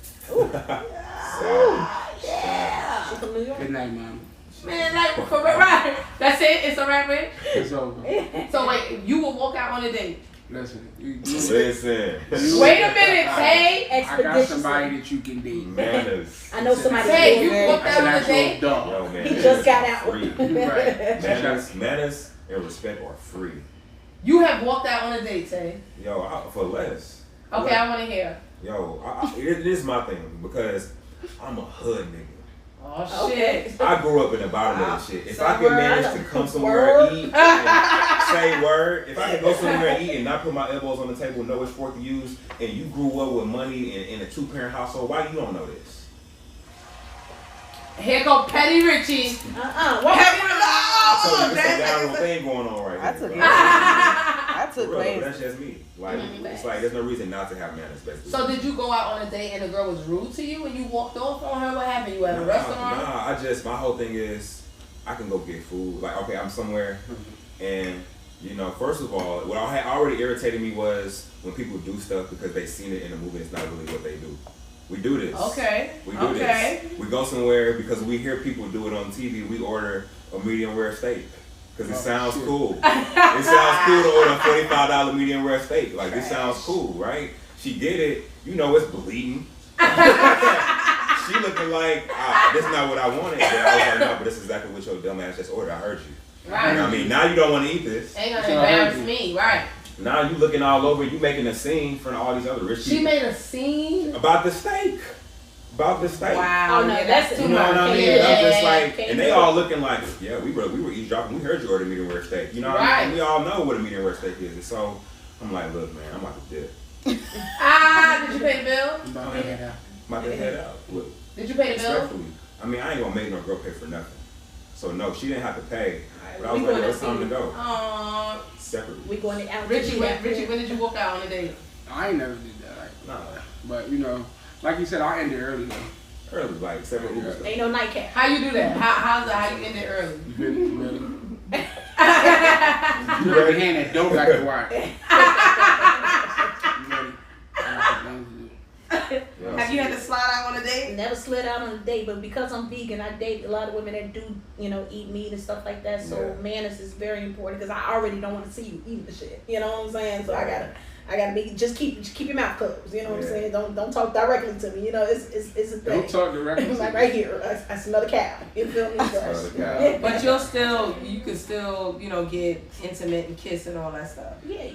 Speaker 1: Yeah.
Speaker 2: She from New York.
Speaker 4: Good night, Mom.
Speaker 1: Man, like, for right. That's it? It's a wrap, bitch?
Speaker 4: It's over.
Speaker 1: So, wait, you will walk out on a date.
Speaker 4: Listen.
Speaker 5: Listen.
Speaker 1: Wait a minute, Tay.
Speaker 4: I got somebody that you can date.
Speaker 5: Manners.
Speaker 2: I know somebody.
Speaker 1: Tay, you
Speaker 2: doing
Speaker 1: walked
Speaker 4: That's
Speaker 1: out
Speaker 4: an
Speaker 1: on a
Speaker 4: actual
Speaker 1: date?
Speaker 4: dog.
Speaker 5: Yo, man,
Speaker 2: He just got out.
Speaker 5: free.
Speaker 4: Right.
Speaker 5: Manners and respect are free.
Speaker 1: You have walked out on a date, Tay.
Speaker 5: Yo, for less.
Speaker 1: Okay, I want to hear.
Speaker 5: Yo, it is my thing, because I'm a hood nigga.
Speaker 1: Oh,
Speaker 2: Okay.
Speaker 1: shit.
Speaker 5: I grew up in the bottom of this shit. If I
Speaker 1: Say
Speaker 5: can
Speaker 1: word.
Speaker 5: manage to come somewhere and eat and say word, if I can go somewhere and eat and not put my elbows on the table, know which fork to use, and you grew up with money in a 2-parent household, why you don't know this?
Speaker 1: Here go Petty Richie.
Speaker 2: What?
Speaker 1: Petty
Speaker 5: I told you
Speaker 1: Richie.
Speaker 5: it's a downward thing going on right
Speaker 6: I
Speaker 5: here.
Speaker 6: took
Speaker 5: bro.
Speaker 6: it. I
Speaker 5: For
Speaker 6: took
Speaker 5: real, but
Speaker 6: place.
Speaker 5: that's just me. Like, it's like there's no reason not to have manners, basically.
Speaker 1: So did you go out on a date and the girl was rude to you and you walked off on her? What happened? You at a restaurant?
Speaker 5: Nah, my whole thing is, I can go get food. Like, okay, I'm somewhere, and, first of all, what already irritated me was when people do stuff because they seen it in a movie and it's not really what they do.
Speaker 3: We do this.
Speaker 1: Okay.
Speaker 3: We do this. We go somewhere because we hear people do it on TV. We order a medium rare steak because it sounds cool. It sounds cool to order a $45 medium rare steak. Like, this sounds cool, right? She get it. You know it's bleeding. She looking like, this is not what I wanted. But I was like, no, but this is exactly what your dumb ass just ordered. I heard you.
Speaker 1: Right.
Speaker 3: You know what I mean? Now you don't want to eat this.
Speaker 1: Ain't gonna embarrass me, right?
Speaker 3: Now you looking all over. You making a scene for all these other rich people.
Speaker 1: She made a scene
Speaker 3: about the steak. About the steak.
Speaker 1: Wow.
Speaker 2: Oh no, that's
Speaker 3: you know what I mean?
Speaker 2: Yeah,
Speaker 3: I'm just like,
Speaker 2: and
Speaker 3: they all looking like, yeah, we were eavesdropping. We heard you order medium rare steak. You know what I mean? We all know what a medium rare steak is. So I'm like, look, man, I'm about to dip.
Speaker 1: Did you pay the bill?
Speaker 3: I'm about to head out. Look,
Speaker 1: did you pay the bill?
Speaker 3: Respectfully. I mean, I ain't gonna make no girl pay for nothing. So no, she didn't have to pay. But I was like, it's time to go. Separately.
Speaker 2: We going out.
Speaker 1: Richie, when did you walk out on a date?
Speaker 4: I ain't never did that.
Speaker 3: Nah.
Speaker 4: But you know, like you said, I ended early though.
Speaker 3: Early, like 7 Ubers.
Speaker 2: Ain't no nightcap.
Speaker 1: How you do that? How you end it early?
Speaker 4: You ready? You ready? Hand that dope back to watch.
Speaker 1: Have you had to slide out on a date?
Speaker 2: Never slid out on a date, but because I'm vegan, I date a lot of women that do, eat meat and stuff like that. So manners is very important because I already don't want to see you eating the shit. You know what I'm saying? So I gotta be just keep your mouth closed. You know what I'm saying? Don't talk directly to me. You know, it's a thing.
Speaker 4: Don't talk directly.
Speaker 2: Like right here, I smell the cow. You feel me?
Speaker 1: But you can still get intimate and kiss and all that stuff.
Speaker 2: Yeah.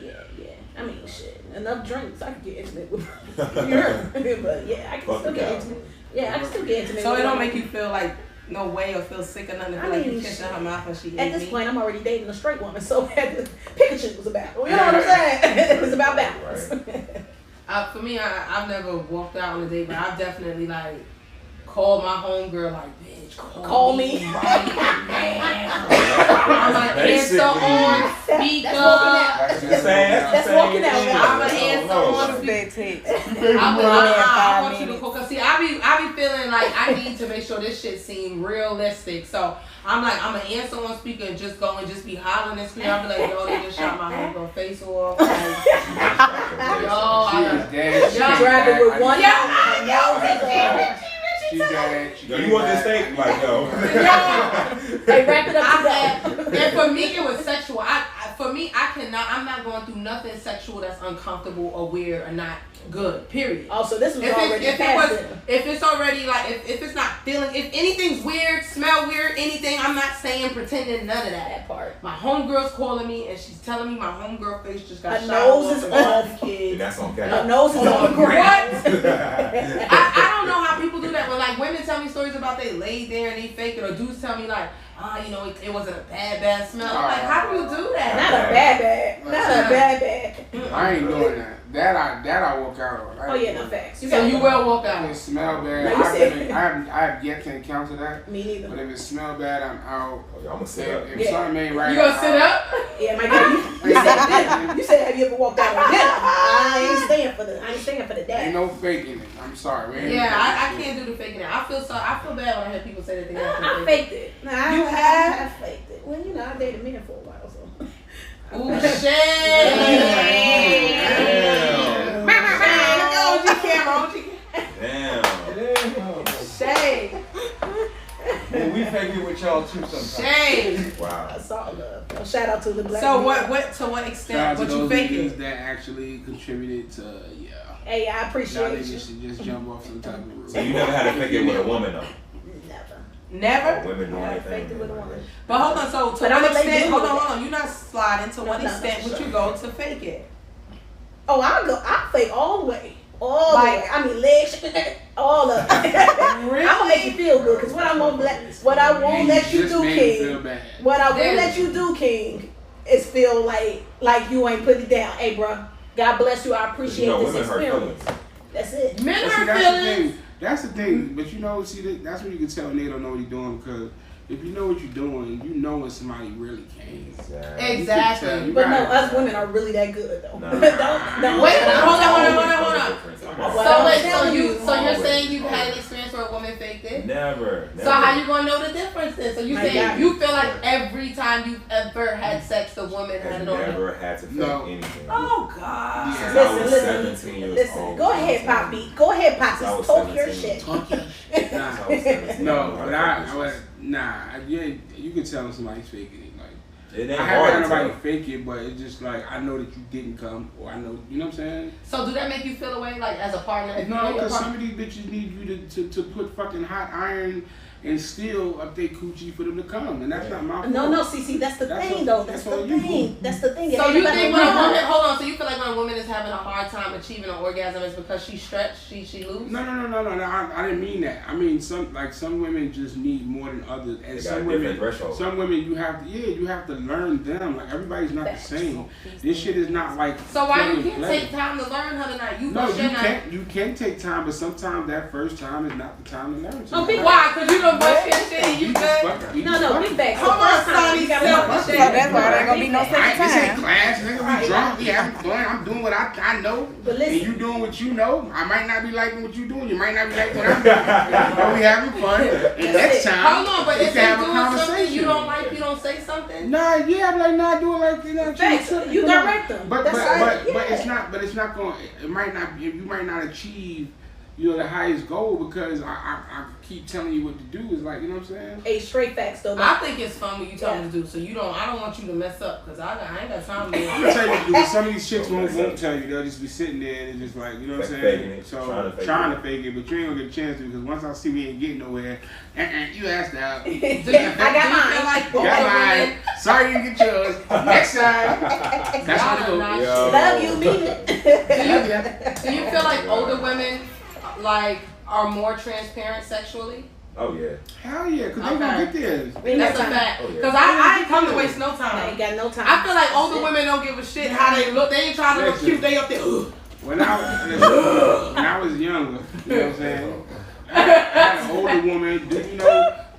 Speaker 2: I mean, shit. Enough drinks, I can get intimate with her. But yeah, I can still get intimate. Yeah, I can still get intimate.
Speaker 1: So it don't make you feel like no way or feel sick or nothing. Feel like you kissing her mouth when she
Speaker 2: at this point, I'm already dating a straight woman, so pick and choose about. You know what I'm saying? It's about balance.
Speaker 1: Right. For me, I've never walked out on a date, but I've definitely called my homegirl bitch, call me right now. I'm like, answer on speaker.
Speaker 2: That's walking out.
Speaker 1: I'm an answer on speaker. I want you to call. Cause see, I be feeling like I need to make sure this shit seem realistic. So I'm like, I'm gonna answer on speaker and just go and just be hollering and screaming. I'll be like, yo, they just shot my homegirl face off.
Speaker 2: Yo, driving with one.
Speaker 3: You want this steak? Like, yo.
Speaker 2: Hey, wrap it up today.
Speaker 1: And for me, it was sexual. I'm not going through nothing sexual that's uncomfortable or weird or not good, period.
Speaker 2: Oh, so this was already
Speaker 1: if it's already if it's not feeling, if anything's weird, smell weird, anything, I'm not saying, pretending, none of that.
Speaker 2: That part.
Speaker 1: My homegirl's calling me and she's telling me my homegirl face just got
Speaker 2: her
Speaker 1: shot.
Speaker 2: Nose is off, kid.
Speaker 3: And that's okay.
Speaker 2: Her nose is on the ground.
Speaker 1: I don't know how people do that when women tell me stories about they laid there and they fake it, or dudes tell me it wasn't a bad smell. I'm like, how do you do that?
Speaker 2: Not a bad.
Speaker 4: I ain't doing that. That I walk out on.
Speaker 2: Oh yeah, no facts.
Speaker 1: So you will walk out.
Speaker 4: If it smell bad, I have yet to encounter that.
Speaker 2: Me neither.
Speaker 4: But if it smell bad, I'm out.
Speaker 3: I'm gonna sit up.
Speaker 4: If something ain't right,
Speaker 1: you gonna sit up?
Speaker 2: Yeah, my girl. You said, have you ever walked out on dinner? I ain't staying for the day.
Speaker 4: Ain't no faking it. I'm sorry.
Speaker 1: Yeah, I can't do the faking it. I feel bad when I hear people say that they have to
Speaker 2: faked it. No, I faked it. Well, I dated men for a while, so.
Speaker 1: Ooh, shit!
Speaker 3: Damn.
Speaker 1: Shade.
Speaker 7: Well, we fake it with y'all too sometimes.
Speaker 1: Shade.
Speaker 3: Wow.
Speaker 2: That's all love. Shout out to the black.
Speaker 1: So to what extent? What you faking?
Speaker 4: That actually contributed to
Speaker 2: Hey, I appreciate
Speaker 4: y'all
Speaker 2: you.
Speaker 4: niggas should just jump off some type of roof.
Speaker 3: So you never had to fake it with a woman though?
Speaker 1: Never?
Speaker 3: Women doing
Speaker 2: faked
Speaker 3: anything.
Speaker 2: it with a woman.
Speaker 1: But hold on, so to
Speaker 2: But
Speaker 1: what extent? Hold on. You're not sliding. To what extent would
Speaker 2: sure.
Speaker 1: you go to fake it?
Speaker 2: Oh, I fake all the way. All the way. I mean, legs, all of it.
Speaker 1: Really?
Speaker 2: I'm gonna make you feel good, because what I won't let you do, King, is feel like you ain't put it down. Hey, bro, God bless you. I appreciate this experience. That's it.
Speaker 1: Men hurt feelings.
Speaker 4: That's the thing. But that's when you can tell they don't know what you're doing, because if you know what you're doing, you know when somebody really came.
Speaker 1: Exactly.
Speaker 2: But no, us women are really that good though.
Speaker 3: No.
Speaker 2: Don't
Speaker 1: Wait, hold on.
Speaker 2: So you're
Speaker 1: So you're saying you've had an experience where a woman faked it?
Speaker 5: Never.
Speaker 1: So how you gonna know the difference then? So you
Speaker 2: My
Speaker 1: saying
Speaker 2: God.
Speaker 1: you feel like every time you've ever had sex, the woman had
Speaker 5: Has
Speaker 1: it on her?
Speaker 5: never had to feel anything.
Speaker 1: Oh God.
Speaker 5: Since
Speaker 2: Listen,
Speaker 5: I was
Speaker 2: listen,
Speaker 5: 17 years
Speaker 2: listen.
Speaker 5: old.
Speaker 2: Go ahead, Poppy. Go ahead, Poppy.
Speaker 5: I was
Speaker 2: Talk your
Speaker 5: 17.
Speaker 2: shit.
Speaker 4: Talk your
Speaker 5: Since I was 17,
Speaker 4: No,
Speaker 5: I
Speaker 4: but you can tell when somebody's faking it.
Speaker 5: It ain't
Speaker 4: I haven't had
Speaker 5: hard to
Speaker 4: nobody fake it, but it's just like I know that you didn't come, or I know, you know what I'm saying?
Speaker 1: So do that make you feel away, like as a partner? If you
Speaker 4: No,
Speaker 1: know your
Speaker 4: because
Speaker 1: partner-
Speaker 4: some of these bitches need you to put fucking hot iron and steel up their coochie for them to come, and that's not my fault.
Speaker 2: No, CC, that's the thing, though. That's the thing. That's the thing.
Speaker 1: So you
Speaker 2: Everybody
Speaker 1: think when a
Speaker 2: know.
Speaker 1: woman, hold on, so you feel like when a woman is having a hard time achieving an orgasm, it's because she stretched, she lose?
Speaker 4: No, I didn't mean that. I mean some women just need more than others, and
Speaker 5: They got
Speaker 4: some
Speaker 5: a
Speaker 4: women,
Speaker 5: different threshold.
Speaker 4: some women you have to learn them. Like everybody's not the same. This shit is not like.
Speaker 1: So why you
Speaker 4: plug and
Speaker 1: can't
Speaker 4: play.
Speaker 1: take time to learn her tonight? You
Speaker 4: No,
Speaker 1: push
Speaker 4: you
Speaker 1: your night.
Speaker 4: can't. You can take time, but sometimes that first time is not the time to learn.
Speaker 1: Oh, big why? Cause you done bust your shit and you good.
Speaker 2: No, big facts.
Speaker 1: Hold on, Sonny,
Speaker 2: You gotta
Speaker 1: self
Speaker 2: know.
Speaker 1: shit.
Speaker 6: That's why there ain't gonna be no
Speaker 4: This
Speaker 6: second
Speaker 4: ain't
Speaker 6: time.
Speaker 4: class, nigga. We drunk. We having fun. I'm doing what I know.
Speaker 2: But
Speaker 4: And
Speaker 2: listen.
Speaker 4: you doing what you know. I might not be liking what you doing. You might not be liking what I'm doing. But we having fun. And next time,
Speaker 1: Hold on, but
Speaker 4: we
Speaker 1: if
Speaker 4: can
Speaker 1: they
Speaker 4: have a
Speaker 1: doing something
Speaker 4: conversation.
Speaker 1: you don't like, you don't say something?
Speaker 4: Nah, yeah, I'm like, nah, do it like, you know.
Speaker 2: Facts. You direct them.
Speaker 4: But
Speaker 2: That's right.
Speaker 4: but it's not going. It might not. You might not achieve, the highest goal because I keep telling you what to do. Is like, you know what I'm saying?
Speaker 2: Hey, straight facts though.
Speaker 1: I think it's fun when you tell them to do. So I don't want you to mess up because I ain't got time to.
Speaker 4: I'm gonna tell you, some of these chicks won't tell you. They'll just be sitting there and just like, you know what I'm saying?
Speaker 5: Faking it,
Speaker 4: So
Speaker 5: trying to
Speaker 4: fake it, but you ain't gonna get a chance to because once I see we ain't getting nowhere, you asked out.
Speaker 1: I
Speaker 2: got mine.
Speaker 1: Like
Speaker 4: Got mine. Sorry you didn't get yours. Next time. That's how it goes.
Speaker 5: Yo.
Speaker 2: Love you, mean it.
Speaker 1: Do you feel like older women like are more transparent sexually?
Speaker 5: Oh yeah.
Speaker 4: Hell yeah, because they gonna get this.
Speaker 1: That's a fact.
Speaker 5: Oh, yeah.
Speaker 1: Because I ain't come to waste no
Speaker 2: I
Speaker 1: time.
Speaker 2: ain't got no time.
Speaker 1: I feel like older women don't give a shit how they look. They ain't trying to look
Speaker 4: Listen.
Speaker 1: cute. They up there. "Ugh."
Speaker 4: When I was younger, you know what I'm saying? I had an older woman,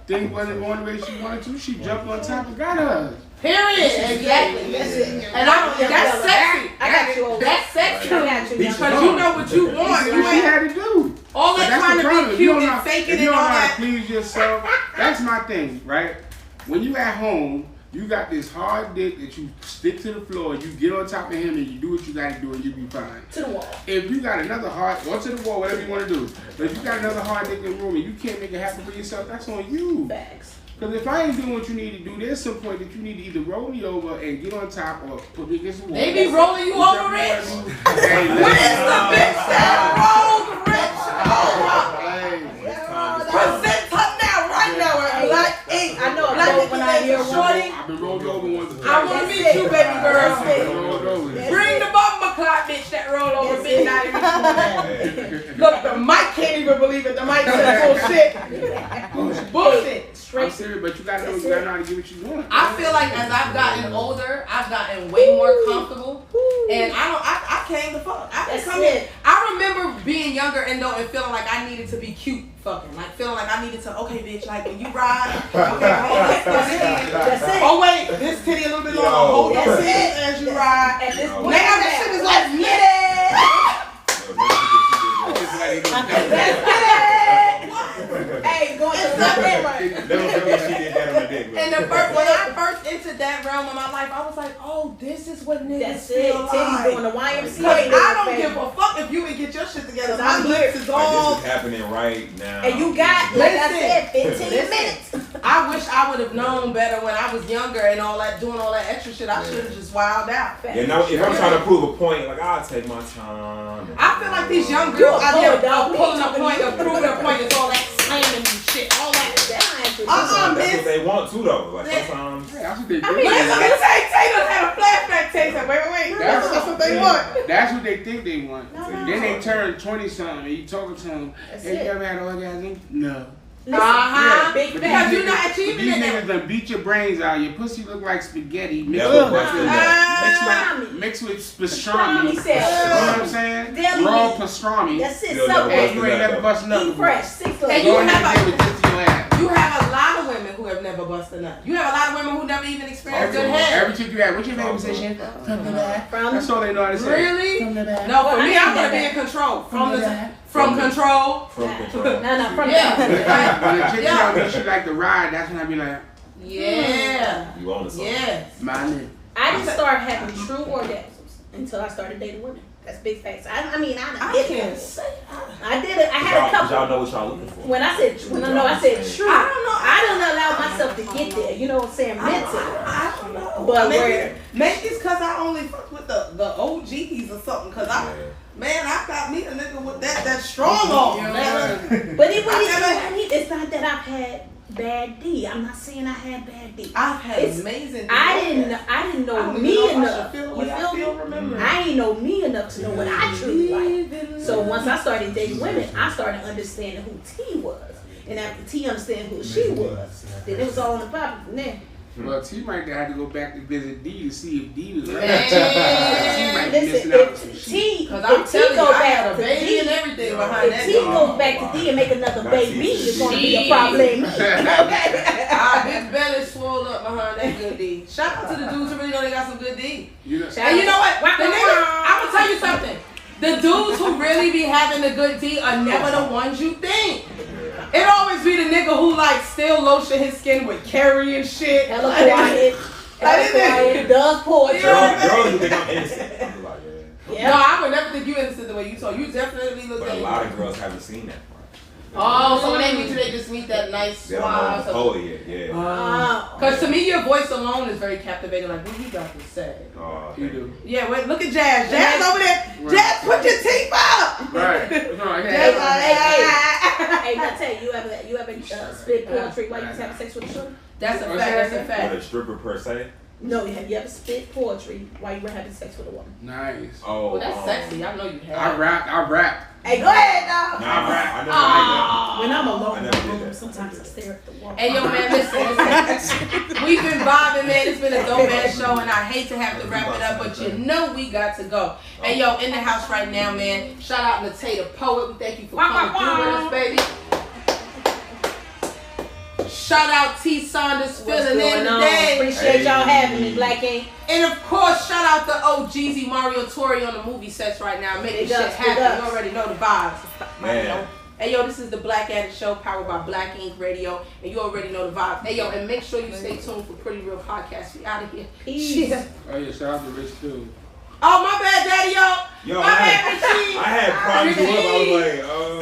Speaker 4: things wasn't going the way she wanted to. She jumped on top and got her.
Speaker 1: Period. Exactly.
Speaker 2: That's it.
Speaker 1: And that's sexy.
Speaker 2: I got you over.
Speaker 1: That's sexy.
Speaker 2: I got you.
Speaker 1: Because you know what you want.
Speaker 4: That's
Speaker 1: You
Speaker 4: what she
Speaker 1: ain't
Speaker 4: had to do.
Speaker 1: all
Speaker 4: But
Speaker 1: that
Speaker 4: that's
Speaker 1: trying
Speaker 4: the
Speaker 1: to
Speaker 4: problem.
Speaker 1: be
Speaker 4: If you
Speaker 1: cute
Speaker 4: don't
Speaker 1: and
Speaker 4: know-
Speaker 1: faking
Speaker 4: if
Speaker 1: and
Speaker 4: you
Speaker 1: all
Speaker 4: don't know how
Speaker 1: that.
Speaker 4: to please yourself, that's my thing, right? When you at home, you got this hard dick that you stick to the floor, you get on top of him and you do what you gotta do and you be fine.
Speaker 2: To the wall.
Speaker 4: If you got another hard, or to the wall, whatever you wanna do, but if you got another hard dick in the room and you can't make it happen for yourself, that's on you.
Speaker 2: Facts.
Speaker 4: Because if I ain't doing what you need to do, there's some point that you need to either roll me over and get on top or put me against the wall.
Speaker 1: They be rolling you over, Rich.
Speaker 4: Hey,
Speaker 1: What is the bitch that rolled Rich over? Present her now, right now, at Black Ink.
Speaker 2: I know.
Speaker 1: Black
Speaker 2: When I hear
Speaker 1: Ink,
Speaker 2: one.
Speaker 1: shorty.
Speaker 4: I've been rolled over once.
Speaker 1: I want to meet you, baby girl.
Speaker 4: I've been rolled over.
Speaker 1: Bring the bumper clock, bitch, that roll over, bitch. Not even. Look, the mic can't even believe it. The mic said bullshit. Bullshit.
Speaker 4: I'm serious, but you gotta know how to get what you want.
Speaker 1: I feel like as I've gotten older, I've gotten way more comfortable, and I came to fuck. I
Speaker 2: That's
Speaker 1: can come in.
Speaker 2: it.
Speaker 1: I remember being younger and feeling like I needed to be cute, fucking, like feeling like I needed to. Okay, bitch, like when you ride, okay, hold this titty.
Speaker 2: That's it.
Speaker 1: Oh wait, this titty a little bit longer. Hold
Speaker 2: That's
Speaker 1: this
Speaker 2: it.
Speaker 1: titty as you ride.
Speaker 2: At this
Speaker 1: Now
Speaker 2: point,
Speaker 1: that shit is like
Speaker 2: hey, going to the right.
Speaker 5: Never forget she did that on the dick.
Speaker 1: And when I first entered that realm of my life, I was like, oh, this is what niggas
Speaker 2: That's it.
Speaker 1: feel
Speaker 2: Titties
Speaker 1: like.
Speaker 2: doing the YMCA.
Speaker 1: Cause I don't give a fuck if you ain't get your shit together. My
Speaker 2: I'm
Speaker 1: lips is all.
Speaker 5: Like, this is happening right now.
Speaker 2: And you got, like I said,
Speaker 1: Listen.
Speaker 2: 15 minutes.
Speaker 1: I wish I would have known better when I was younger and all that, doing all that extra shit. I should have just wilded out.
Speaker 5: Yeah, now if I'm trying to prove a point, like I'll take my time.
Speaker 1: I feel like these young
Speaker 2: You a
Speaker 1: girls out there
Speaker 2: bully, dog.
Speaker 1: are pulling a point, of proving a point, is all that slamming and shit, all that.
Speaker 5: That's what
Speaker 1: miss.
Speaker 5: they want too, though. Like
Speaker 1: Yeah.
Speaker 5: sometimes.
Speaker 4: Hey, that's what they
Speaker 1: I mean,
Speaker 4: think.
Speaker 1: listen, Taylor had a flashback taste. Like, wait. That's what they want.
Speaker 4: That's what they think they want.
Speaker 2: No.
Speaker 4: Then they turn 20-something and you talking to them.
Speaker 2: That's
Speaker 4: Hey,
Speaker 2: it.
Speaker 4: you ever had orgasm? No.
Speaker 1: Uh-huh.
Speaker 2: Big
Speaker 4: But
Speaker 1: Because
Speaker 4: these
Speaker 1: you're not
Speaker 4: niggas-
Speaker 1: achieving
Speaker 4: These
Speaker 1: it
Speaker 4: niggas
Speaker 1: now.
Speaker 4: done beat your brains out. Your pussy look like spaghetti mixed
Speaker 5: Never
Speaker 4: with
Speaker 5: busted that.
Speaker 4: mixed with
Speaker 2: Pastrami
Speaker 4: pastrami. You
Speaker 2: said,
Speaker 4: know what I'm saying?
Speaker 2: Deli
Speaker 4: Raw
Speaker 2: meat.
Speaker 4: pastrami.
Speaker 2: That's it.
Speaker 5: You'll
Speaker 2: Subway.
Speaker 5: never
Speaker 4: And you ain't never busted
Speaker 2: Eat
Speaker 4: nothing.
Speaker 2: fresh. 6
Speaker 1: And
Speaker 2: legs.
Speaker 1: you
Speaker 4: Go ahead
Speaker 1: have
Speaker 4: and give it to your ass.
Speaker 1: You have a lot of women who have never bust a nut. You have a lot of women who never even experienced good head.
Speaker 4: Every chick you have, what's your favorite position? From the back. That's all they know how to say.
Speaker 1: Really?
Speaker 4: From the back.
Speaker 1: No, for me, I'm gonna be in control. From control.
Speaker 3: From control.
Speaker 2: No, from
Speaker 1: Yeah.
Speaker 4: When a chick tell me she like to ride, that's when I be like,
Speaker 1: Yeah.
Speaker 3: You own the song.
Speaker 1: Yes.
Speaker 4: my nigga.
Speaker 2: I didn't start having true orgasms until I started dating women. That's big facts. I mean, I
Speaker 1: I
Speaker 2: did
Speaker 1: can't
Speaker 2: it.
Speaker 1: say.
Speaker 2: I did it. I had a couple.
Speaker 3: Y'all know what y'all looking for.
Speaker 2: When I said true,
Speaker 1: I don't know.
Speaker 2: I don't allow myself to get there. You know what I'm saying? Mentally.
Speaker 1: I don't know.
Speaker 2: But
Speaker 1: maybe it's because I only fuck with the OGs or something. Because I got me a nigga with that strong arm.
Speaker 2: But it's not that I've had bad D. I'm not saying I had bad D.
Speaker 1: I've had amazing.
Speaker 2: I didn't know me enough.
Speaker 1: You
Speaker 2: You feel me?
Speaker 1: Remember.
Speaker 2: I ain't know me enough to know what I truly like. So once I started dating women, I started understanding who T was. And after T understand who she was, then it was all on the property from there.
Speaker 4: Well, T might have to go back to visit D to see if D was right.
Speaker 1: Man.
Speaker 4: T might be
Speaker 2: Listen,
Speaker 4: missing out on some
Speaker 2: if
Speaker 4: shit.
Speaker 2: T,
Speaker 1: Because I'm
Speaker 2: if T
Speaker 1: telling you,
Speaker 2: go
Speaker 1: I had
Speaker 2: back
Speaker 1: a
Speaker 2: to
Speaker 1: baby
Speaker 2: D,
Speaker 1: and everything behind that.
Speaker 2: if T goes back to D and make another baby, it's going to be a problem.
Speaker 1: Big belly swole up behind that good D. Shout out to the dudes who really know they got some good D.
Speaker 4: You know,
Speaker 1: And you know what? The niggas, I'm gonna tell you something. The dudes who really be having the good D are never the ones you think. It always be the nigga who like still lotion his skin with Carrie and shit.
Speaker 2: Hella quiet. Hella quiet. Does poetry.
Speaker 3: Girls, you think I'm innocent. I'm like,
Speaker 1: No, I would never think you innocent the way you talk. You definitely look
Speaker 3: but a
Speaker 1: at
Speaker 3: lot of girls haven't seen that part.
Speaker 1: Oh, so when they meet you, they just meet that nice
Speaker 3: They don't know
Speaker 1: suave.
Speaker 3: the poet yet. Yeah.
Speaker 1: Because to me, your voice alone is very captivating. Like, what you got to say?
Speaker 3: Oh,
Speaker 4: you do.
Speaker 1: Yeah, wait, look at Jazz. Jazz over there.
Speaker 4: Right.
Speaker 1: Jazz, put your teeth up.
Speaker 4: Right.
Speaker 1: Jazz,
Speaker 2: Hey, I tell you ever spit poetry while you was having sex with a shorty?
Speaker 1: That's a fact. That's a
Speaker 3: With
Speaker 1: fact.
Speaker 3: a stripper per se.
Speaker 2: No, have you ever spit poetry while you were having sex with a woman?
Speaker 4: Nice.
Speaker 3: Oh,
Speaker 1: Well, that's sexy. I know you
Speaker 4: I
Speaker 1: have.
Speaker 4: rap.
Speaker 2: Hey, go ahead now.
Speaker 3: Nah, I never
Speaker 2: When I'm alone
Speaker 3: I
Speaker 2: in
Speaker 3: never
Speaker 2: the
Speaker 3: did
Speaker 2: room,
Speaker 3: that.
Speaker 2: sometimes I stare at the wall.
Speaker 1: Hey, yo, man, listen. We've been vibing, man. It's been a dope ass show, and I hate to have to wrap it up, but you know we got to go. Hey, yo, in the house right now, man. Shout out to Tay the Poet. We thank you for coming through with us, baby. Shout out T Saunders filling in today.
Speaker 2: Appreciate y'all having me, Black Ink.
Speaker 1: And of course, shout out to OGZ Mario Tori on the movie sets right now, making shit happen. You already know the vibes.
Speaker 3: Man.
Speaker 1: Hey yo, this is the Black Addict Show powered by Black Ink Radio, and you already know the vibes. Hey yo, and make sure you stay tuned for Pretty Real Podcast. We out of here.
Speaker 2: Peace.
Speaker 4: Oh yeah, shout out to Rich too.
Speaker 1: Oh my bad, Daddy yo.
Speaker 3: Yo,
Speaker 1: My bad, Richie.
Speaker 3: I had prompted you up. I was like, oh.